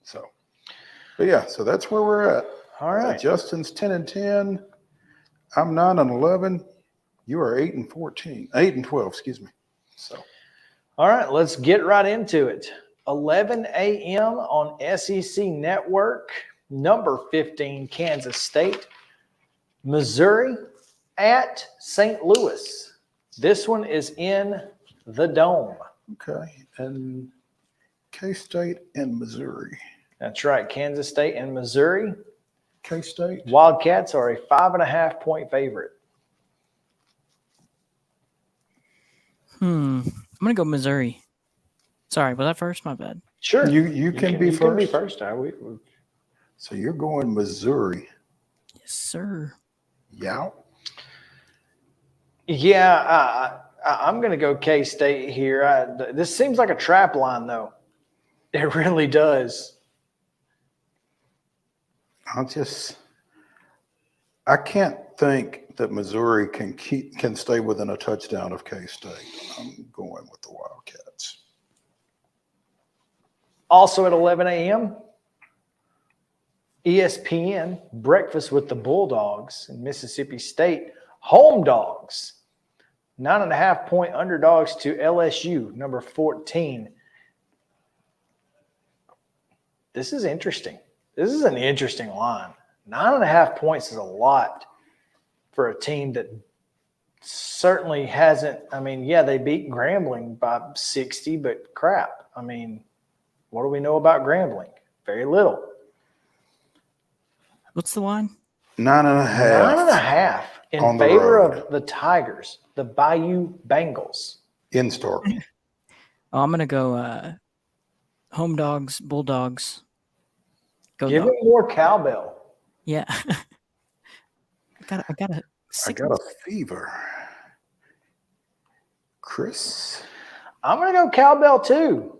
So that's where we're at. All right. Justin's 10-10. I'm 9-11. You are 8-14. 8-12, excuse me. So, all right, let's get right into it. 11 a.m. on SEC Network. Number 15, Kansas State. Missouri at St. Louis. This one is in the Dome. Okay, and K-State and Missouri. That's right, Kansas State and Missouri. K-State. Wildcats are a 5.5-point favorite. I'm going to go Missouri. Sorry, was that first? My bad. Sure. You can be first. You can be first. So you're going Missouri. Yes, sir. Yeah. Yeah, I'm going to go K-State here. This seems like a trap line, though. It really does. I can't think that Missouri can stay within a touchdown of K-State. I'm going with the Wildcats. Also at 11 a.m., ESPN, breakfast with the Bulldogs and Mississippi State, home dogs. 9.5-point underdogs to LSU, number 14. This is interesting. This is an interesting line. 9.5 points is a lot for a team that certainly hasn't. I mean, yeah, they beat Grambling by 60, but crap. I mean, what do we know about Grambling? Very little. What's the line? 9.5. 9.5 in favor of the Tigers, the Bayou Bengals. In Stark. Oh, I'm gonna go home dogs, Bulldogs. Go Give dog. me more cowbell. Yeah. I got a fever. Chris? I'm going to go cowbell too.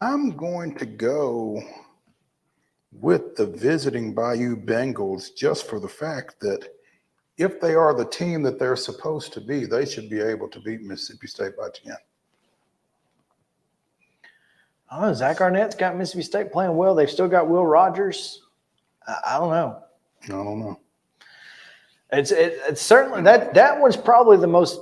I'm going to go with the visiting Bayou Bengals just for the fact that if they are the team that they're supposed to be, they should be able to beat Mississippi State by 10. Oh, Zach Arnett's got Mississippi State playing well. They've still got Will Rogers. I don't know. I don't know. It's certainly that one's probably the most,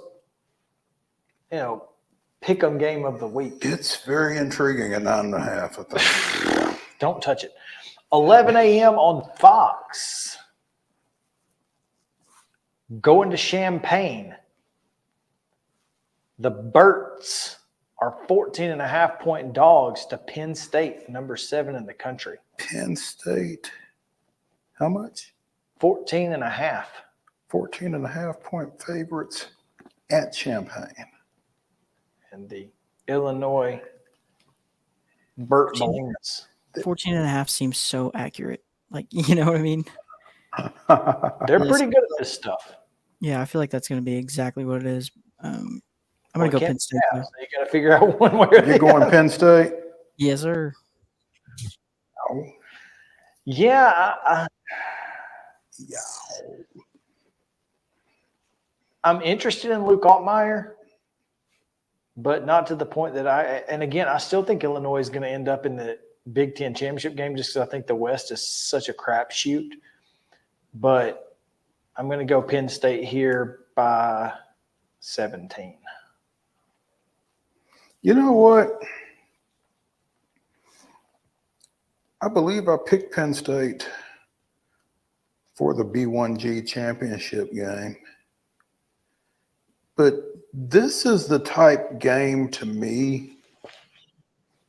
pick 'em game of the week. It's very intriguing at 9.5, I think. Don't touch it. 11 a.m. on Fox. Going to Champaign. The Birds are 14.5-point dogs to Penn State, number 7 in the country. Penn State, how much? 14.5. 14.5-point favorites at Champaign. And the Illinois Burt Balloons. 14.5 seems so accurate. Like, you know what I mean? They're pretty good at this stuff. Yeah, I feel like that's going to be exactly what it is. I'm going to go Penn State. So you got to figure out one way or the other. You're going Penn State? Yes, sir. Oh. Yeah. Yeah. I'm interested in Luke Altmaier, but not to the point that and again, I still think Illinois is going to end up in the Big Ten championship game just because I think the West is such a crapshoot. But I'm going to go Penn State here by 17. You know what? I believe I picked Penn State for the B1G championship game. But this is the type game to me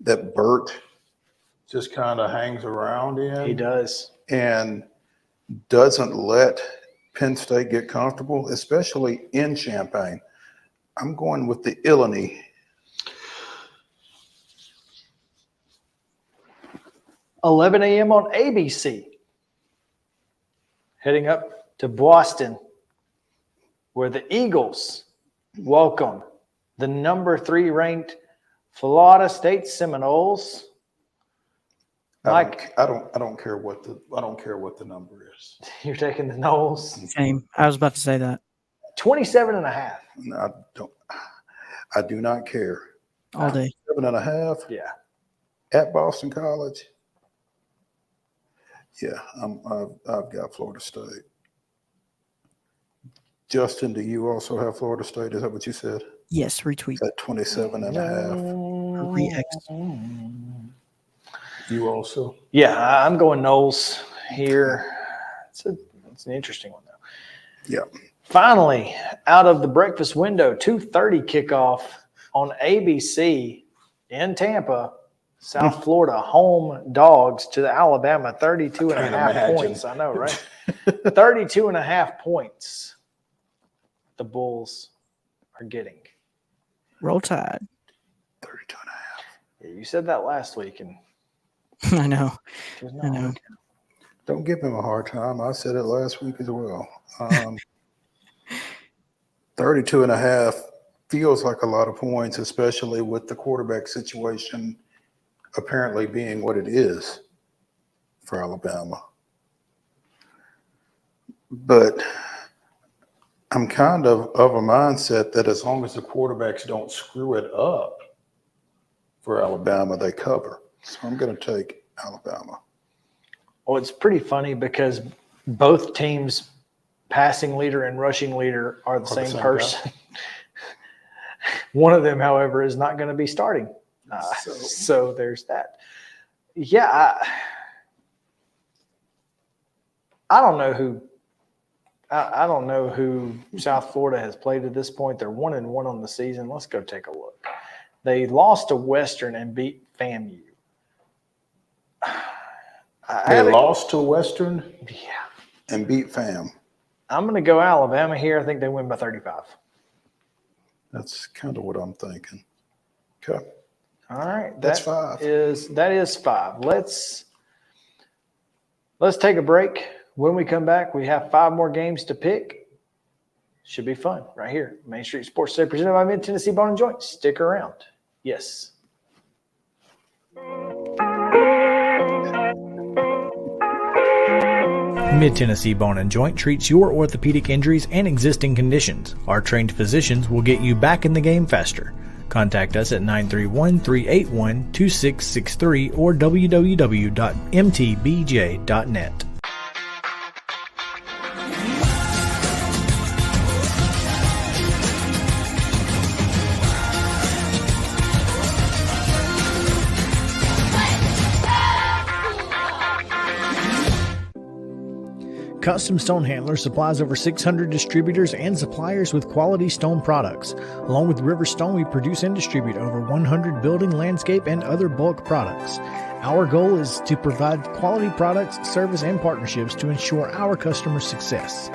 that Burt just kind of hangs around in. He does. And doesn't let Penn State get comfortable, especially in Champaign. I'm going with the Illini. $11 a.m. on ABC. Heading up to Boston, where the Eagles welcome the number 3 ranked Florida State Seminoles. Mike, I don't care what the number is. You're taking the Noles. Same. I was about to say that. 27.5. No, I do not care. All day. 7.5. Yeah. At Boston College. Yeah, I've got Florida State. Justin, do you also have Florida State? Is that what you said? Yes, retweet. At 27.5. Re-X. You also? Yeah, I'm going Noles here. It's an interesting one, though. Yeah. Finally, out of the breakfast window, 2:30 kickoff on ABC in Tampa, South Florida, home dogs to the Alabama, 32.5 points. I know, right? 32.5 points the Bulls are getting. Roll Tide. 32.5. Yeah, you said that last week, and I know. I know. Don't give him a hard time. I said it last week as well. 32.5 feels like a lot of points, especially with the quarterback situation apparently being what it is for Alabama. But I'm kind of a mindset that as long as the quarterbacks don't screw it up for Alabama. They cover. So I'm going to take Alabama. Well, it's pretty funny because both teams' passing leader and rushing leader are the same person. One of them, however, is not going to be starting. So there's that. Yeah, I don't know who. I don't know who South Florida has played at this point. They're 1-1 on the season. Let's go take a look. They lost to Western and beat FAMU. They lost to Western, and beat FAM. I'm going to go Alabama here. I think they win by 35. That's kind of what I'm thinking. Okay. All right. That's 5. That is 5. Let's take a break. When we come back, we have 5 more games to pick. Should be fun right here. Main Street Sports Today, presented by Mid-Tennessee Bone and Joint. Stick around. Yes. Mid-Tennessee Bone and Joint treats your orthopedic injuries and existing conditions. Our trained physicians will get you back in the game faster. Contact us at 931-381-2663 or www.mtbj.net. Custom Stone Handler supplies over 600 distributors and suppliers with quality stone products. Along with River Stone, we produce and distribute over 100 building, landscape, and other bulk products. Our goal is to provide quality products, service, and partnerships to ensure our customers' success.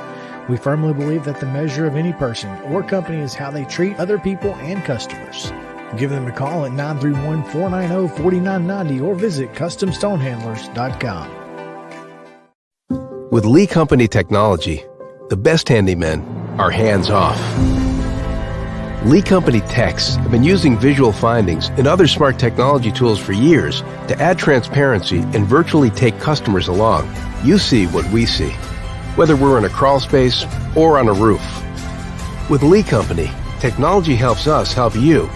We firmly believe that the measure of any person or company is how they treat other people and customers. Give them a call at 931-490-4990 or visit CustomStonehandlers.com. With Lee Company technology, the best handymen are hands-off. Lee Company techs have been using visual findings and other smart technology tools for years to add transparency and virtually take customers along. You see what we see, whether we're in a crawl space or on a roof. With Lee Company, technology helps us help you,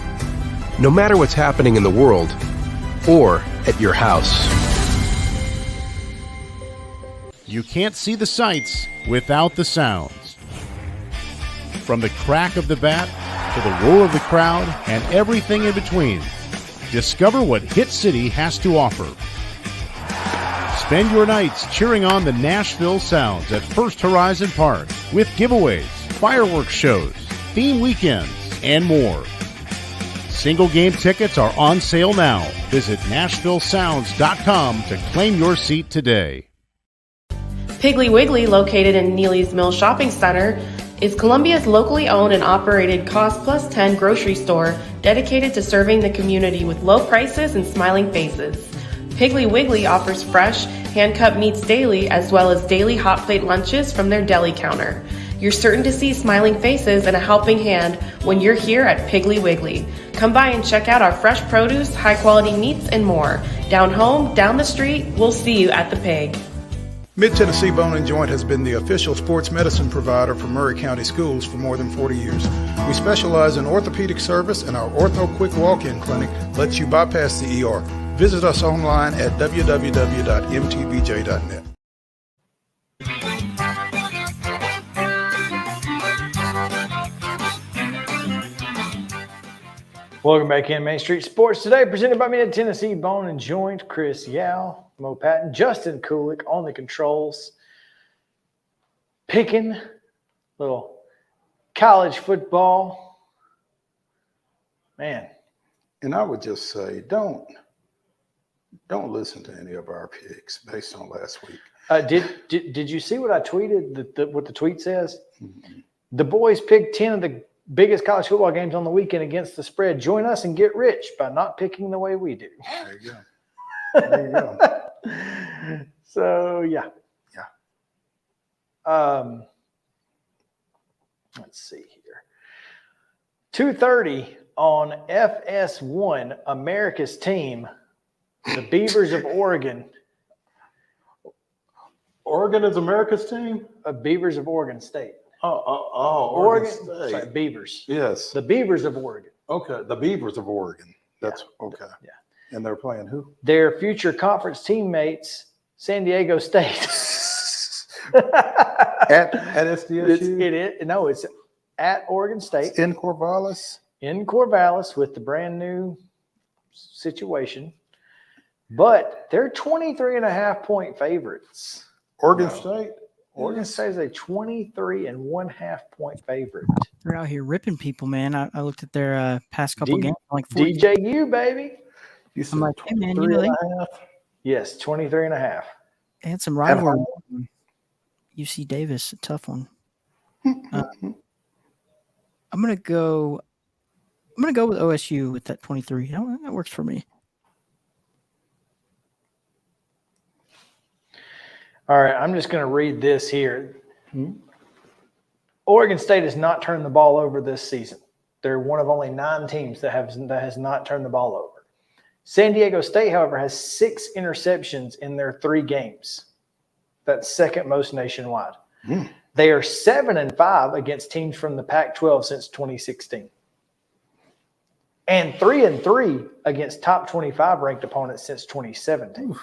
no matter what's happening in the world or at your house. You can't see the sights without the sounds. From the crack of the bat to the roar of the crowd and everything in between, discover what Hit City has to offer. Spend your nights cheering on the Nashville Sounds at First Horizon Park with giveaways, fireworks shows, theme weekends, and more. Single game tickets are on sale now. Visit NashvilleSounds.com to claim your seat today. Piggly Wiggly, located in Neely's Mill Shopping Center, is Columbia's locally owned and operated Cost Plus 10 grocery store dedicated to serving the community with low prices and smiling faces. Piggly Wiggly offers fresh, hand-cut meats daily as well as daily hot plate lunches from their deli counter. You're certain to see smiling faces and a helping hand when you're here at Piggly Wiggly. Come by and check out our fresh produce, high-quality meats, and more. Down home, down the street, we'll see you at the Pig. Mid-Tennessee Bone and Joint has been the official sports medicine provider for Maury County Schools for more than 40 years. We specialize in orthopedic service, and our Ortho Quick Walk-In Clinic lets you bypass the ER. Visit us online at www.mtbj.net. Welcome back in Main Street Sports Today, presented by Mid-Tennessee Bone and Joint. Chris Yao, Mo Patton, Justin Kulik on the controls. Picking little college football. Man. And I would just say, don't listen to any of our picks based on last week. Did you see what I tweeted? What the tweet says? Mm-hmm. The boys picked 10 of the biggest college football games on the weekend against the spread. Join us and get rich by not picking the way we do. There you go. There you go. So, yeah. Let's see here. 2:30 on FS1, America's team, the Beavers of Oregon. Oregon is America's team? Beavers of Oregon State. Oregon State. Sorry, Beavers. Yes. The Beavers of Oregon. Okay, the Beavers of Oregon. That's okay. Yeah. And they're playing who? Their future conference teammates, San Diego State. at SDSU? No, it's at Oregon State. It's in Corvallis? In Corvallis with the brand new situation. But they're 23.5-point favorites. Oregon State? Oregon State is a 23.5-point favorite. They're out here ripping people, man. I looked at their past couple games. Like 40. DJU, baby. I'm like, hey, man, you know they Yes, 23.5. They had some rivalry. UC Davis, a tough one. I'm gonna go with OSU with that 23. That works for me. All right, I'm just going to read this here. Oregon State has not turned the ball over this season. They're one of only 9 teams that has not turned the ball over. San Diego State, however, has 6 interceptions in their 3 games. That's second most nationwide. They are 7-5 against teams from the Pac-12 since 2016. And 3-3 against top 25 ranked opponents since 2017.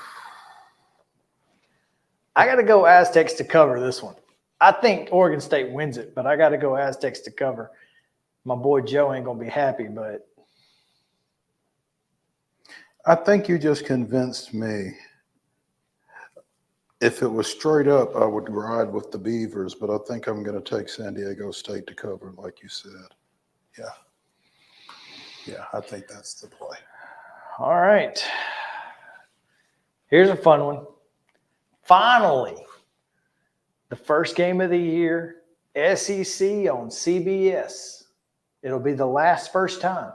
I got to go Aztecs to cover this one. I think Oregon State wins it, but I got to go Aztecs to cover. My boy Joe ain't going to be happy, but. I think you just convinced me. If it was straight up, I would ride with the Beavers, but I think I'm going to take San Diego State to cover, like you said. Yeah, I think that's the play. All right. Here's a fun one. Finally, the first game of the year, SEC on CBS. It'll be the first time.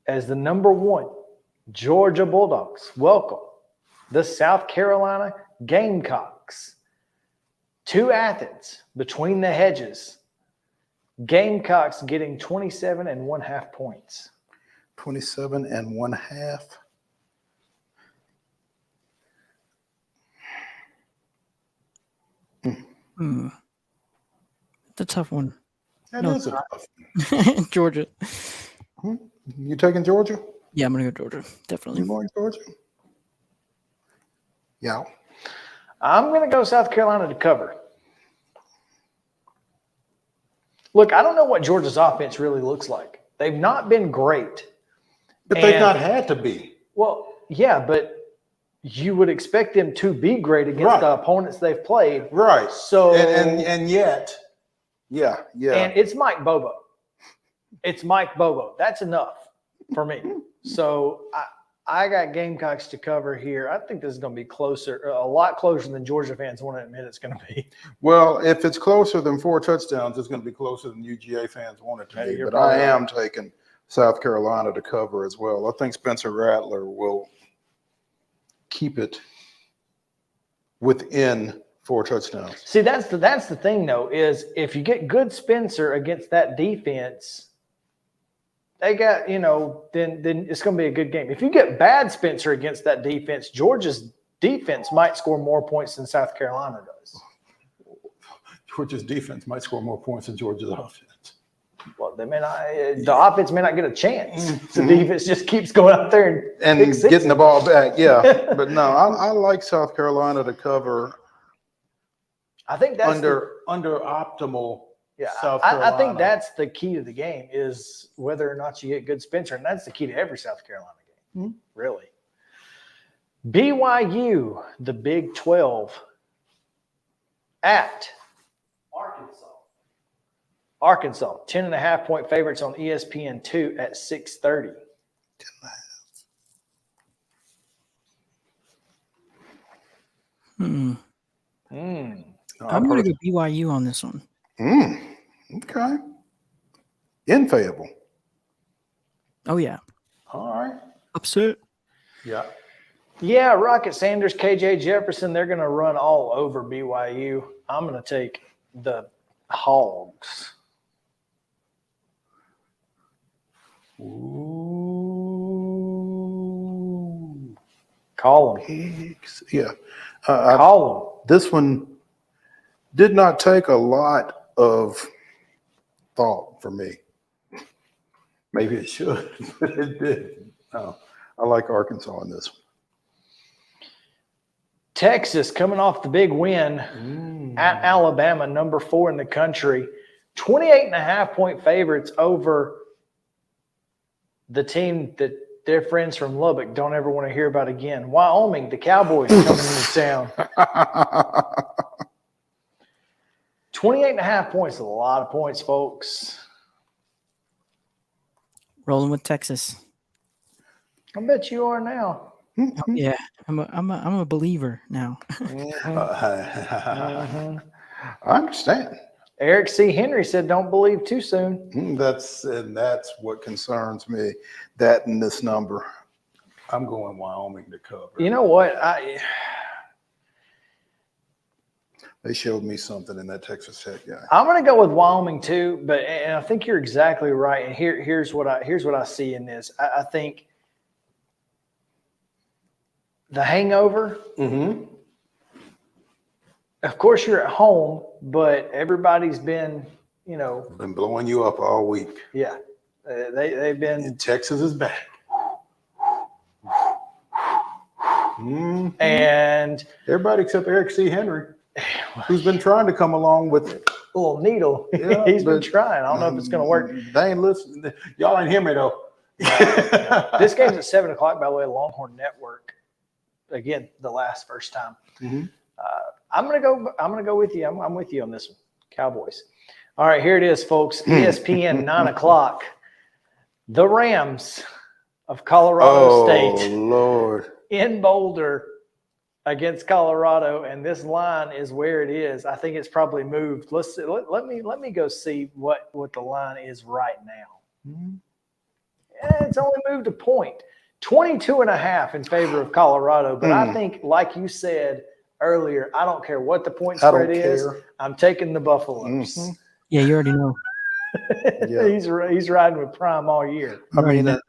As the number 1 Georgia Bulldogs welcome the South Carolina Gamecocks to Athens between the hedges. Gamecocks getting 27.5 points. 27.5. It's a tough one. That is a tough one. Georgia. You taking Georgia? Yeah, I'm going to go Georgia. Definitely. You going Georgia? Yeah. I'm going to go South Carolina to cover. Look, I don't know what Georgia's offense really looks like. They've not been great. But they've not had to be. Well, yeah, but you would expect them to be great against the opponents they've played. Right. So and yet, yeah. And it's Mike Bobo. It's Mike Bobo. That's enough for me. So I got Gamecocks to cover here. I think this is going to be closer, a lot closer than Georgia fans want to admit it's going to be. Well, if it's closer than 4 touchdowns, it's going to be closer than UGA fans want it to be. But I am taking South Carolina to cover as well. I think Spencer Rattler will keep it within 4 touchdowns. See, that's the thing, though, is if you get good Spencer against that defense, they got, then it's going to be a good game. If you get bad Spencer against that defense, Georgia's defense might score more points than South Carolina does. Georgia's defense might score more points than Georgia's offense. Well, they may not. The offense may not get a chance. The defense just keeps going out there and getting the ball back. Yeah, but no, I like South Carolina to cover. I think that's under optimal. Yeah, South Carolina. I think that's the key to the game is whether or not you get good Spencer, and that's the key to every South Carolina game, really. BYU, the Big 12, at Arkansas, 10.5-point favorites on ESPN2 at 6:30. I'm going to go BYU on this one. Okay. In Fayetteville. Oh, yeah. All right. Upset. Yeah. Yeah, Rocket Sanders, KJ Jefferson, they're going to run all over BYU. I'm going to take the Hogs. Ooh. Call them. Pigs. Yeah. Call them. This one did not take a lot of thought for me. Maybe it should, but it did. No, I like Arkansas in this one. Texas coming off the big win at Alabama, number 4 in the country. 28.5-point favorites over the team that their friends from Lubbock don't ever want to hear about again. Wyoming, the Cowboys coming into town. 28.5 points is a lot of points, folks. Rolling with Texas. I bet you are now. Yeah, I'm a believer now. I understand. Eric C. Henry said, "Don't believe too soon." That's what concerns me. That and this number. I'm going Wyoming to cover. You know what? They showed me something in that Texas Tech guy. I'm going to go with Wyoming too, and I think you're exactly right. And here's what I see in this. I think the hangover. Mm-hmm. Of course, you're at home, but everybody's been, been blowing you up all week. Yeah, they've been. And Texas is back. Mm-hmm. And everybody except Eric C. Henry, who's been trying to come along with a little needle. Yeah, he's been trying. I don't know if it's going to work. They ain't listening. Y'all ain't hear me though. This game's at 7 o'clock, by the way, Longhorn Network. Again, first time. Mm-hmm. I'm gonna go with you. I'm with you on this one. Cowboys. All right, here it is, folks. ESPN 9 o'clock. The Rams of Colorado State. Oh Lord. In Boulder against Colorado, and this line is where it is. I think it's probably moved. Let me go see what the line is right now. Mm-hmm. Yeah, it's only moved a point. 22.5 in favor of Colorado, but I think, like you said earlier, I don't care what the point spread is. I'm taking the Buffaloes. Mm-hmm. Yeah, you already know. Yeah. He's riding with Prime all year. I mean, and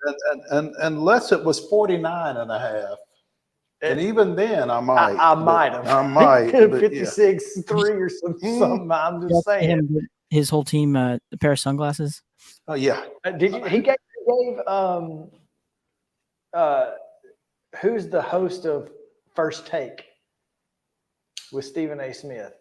unless it was 49.5, and even then I might. I might have. I might. 56-3 or something. I'm just saying. His whole team, a pair of sunglasses. Oh yeah. Did you? He gave who's the host of First Take with Stephen A. Smith?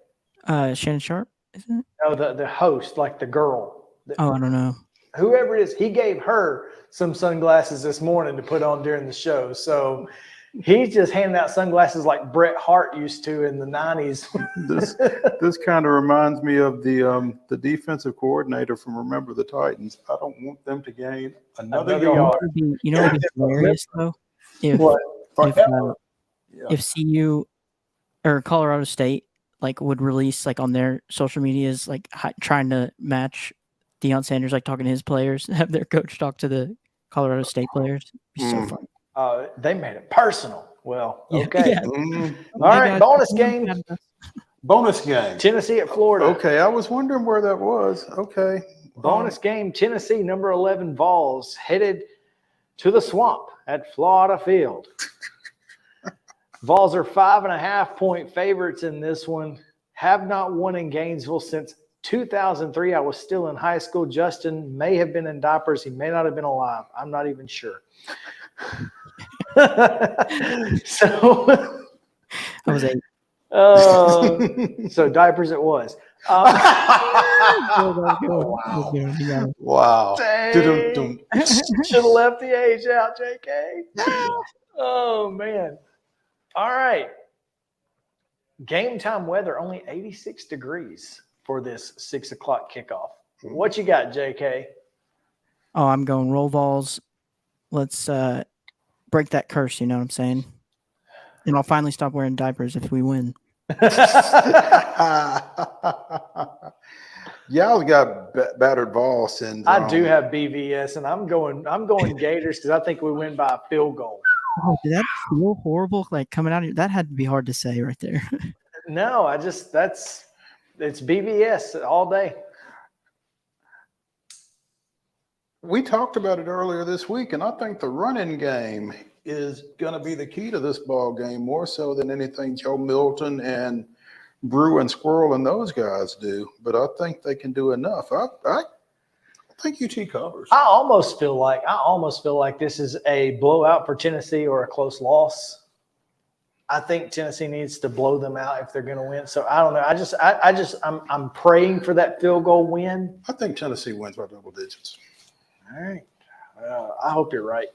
Shannon Sharp, isn't it? No, the host, like the girl. I don't know. Whoever it is, he gave her some sunglasses this morning to put on during the show. So he's just handing out sunglasses like Bret Hart used to in the 90s. This kind of reminds me of the defensive coordinator from Remember the Titans. I don't want them to gain another yard. You know what would be hilarious though? If CU or Colorado State would release on their social medias trying to match Deion Sanders talking to his players, have their coach talk to the Colorado State players. It'd be so fun. They made it personal. Well, Yeah, okay. yeah. All right, bonus game. Bonus game. Tennessee at Florida. Okay, I was wondering where that was. Okay. Bonus game. Tennessee, number 11 Vols, headed to the swamp at Florida Field. Vols are 5.5-point favorites in this one. Have not won in Gainesville since 2003. I was still in high school. Justin may have been in diapers. He may not have been alive. I'm not even sure. So I was 8. So diapers it was. Wow. Should have left the age out, JK. Oh, man. All right. Game time weather, only 86 degrees for this 6 o'clock kickoff. What you got, JK? Oh, I'm going roll Vols. Let's break that curse, you know what I'm saying? And I'll finally stop wearing diapers if we win. Y'all got battered ball syndrome. I do have BVS, and I'm going Gators because I think we win by a field goal. Oh, did that feel horrible? Coming out of that had to be hard to say right there. No, it's BVS all day. We talked about it earlier this week, and I think the running game is going to be the key to this ball game more so than anything Joe Milton and Brew and Squirrel and those guys do. But I think they can do enough. I think UT covers. I almost feel like this is a blowout for Tennessee or a close loss. I think Tennessee needs to blow them out if they're going to win. So I don't know. I'm praying for that field goal win. I think Tennessee wins by double digits. All right. I hope you're right.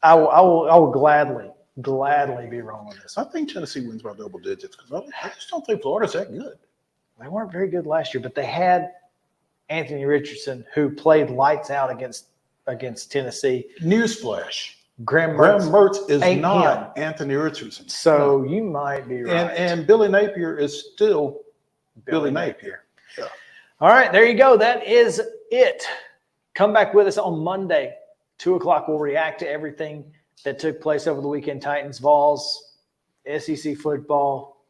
I will gladly be wrong on this. I think Tennessee wins by double digits because I just don't think Florida's that good. They weren't very good last year, but they had Anthony Richardson, who played lights out against Tennessee. Newsflash. Graham Mertz is not him. Anthony Richardson. So you might be right. And Billy Napier is still Billy Napier. Yeah. All right, there you go. That is it. Come back with us on Monday, 2:00. We'll react to everything that took place over the weekend. Titans, Vols, SEC football,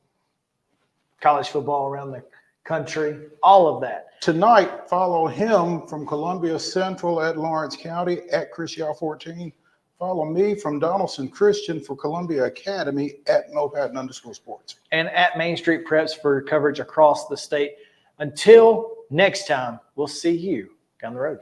college football around the country, all of that. Tonight, follow him from Columbia Central at Lawrence County at Chris Yao 14. Follow me from Donaldson Christian for Columbia Academy at @NoPatent_sports. And at Main Street Preps for coverage across the state. Until next time, we'll see you down the road.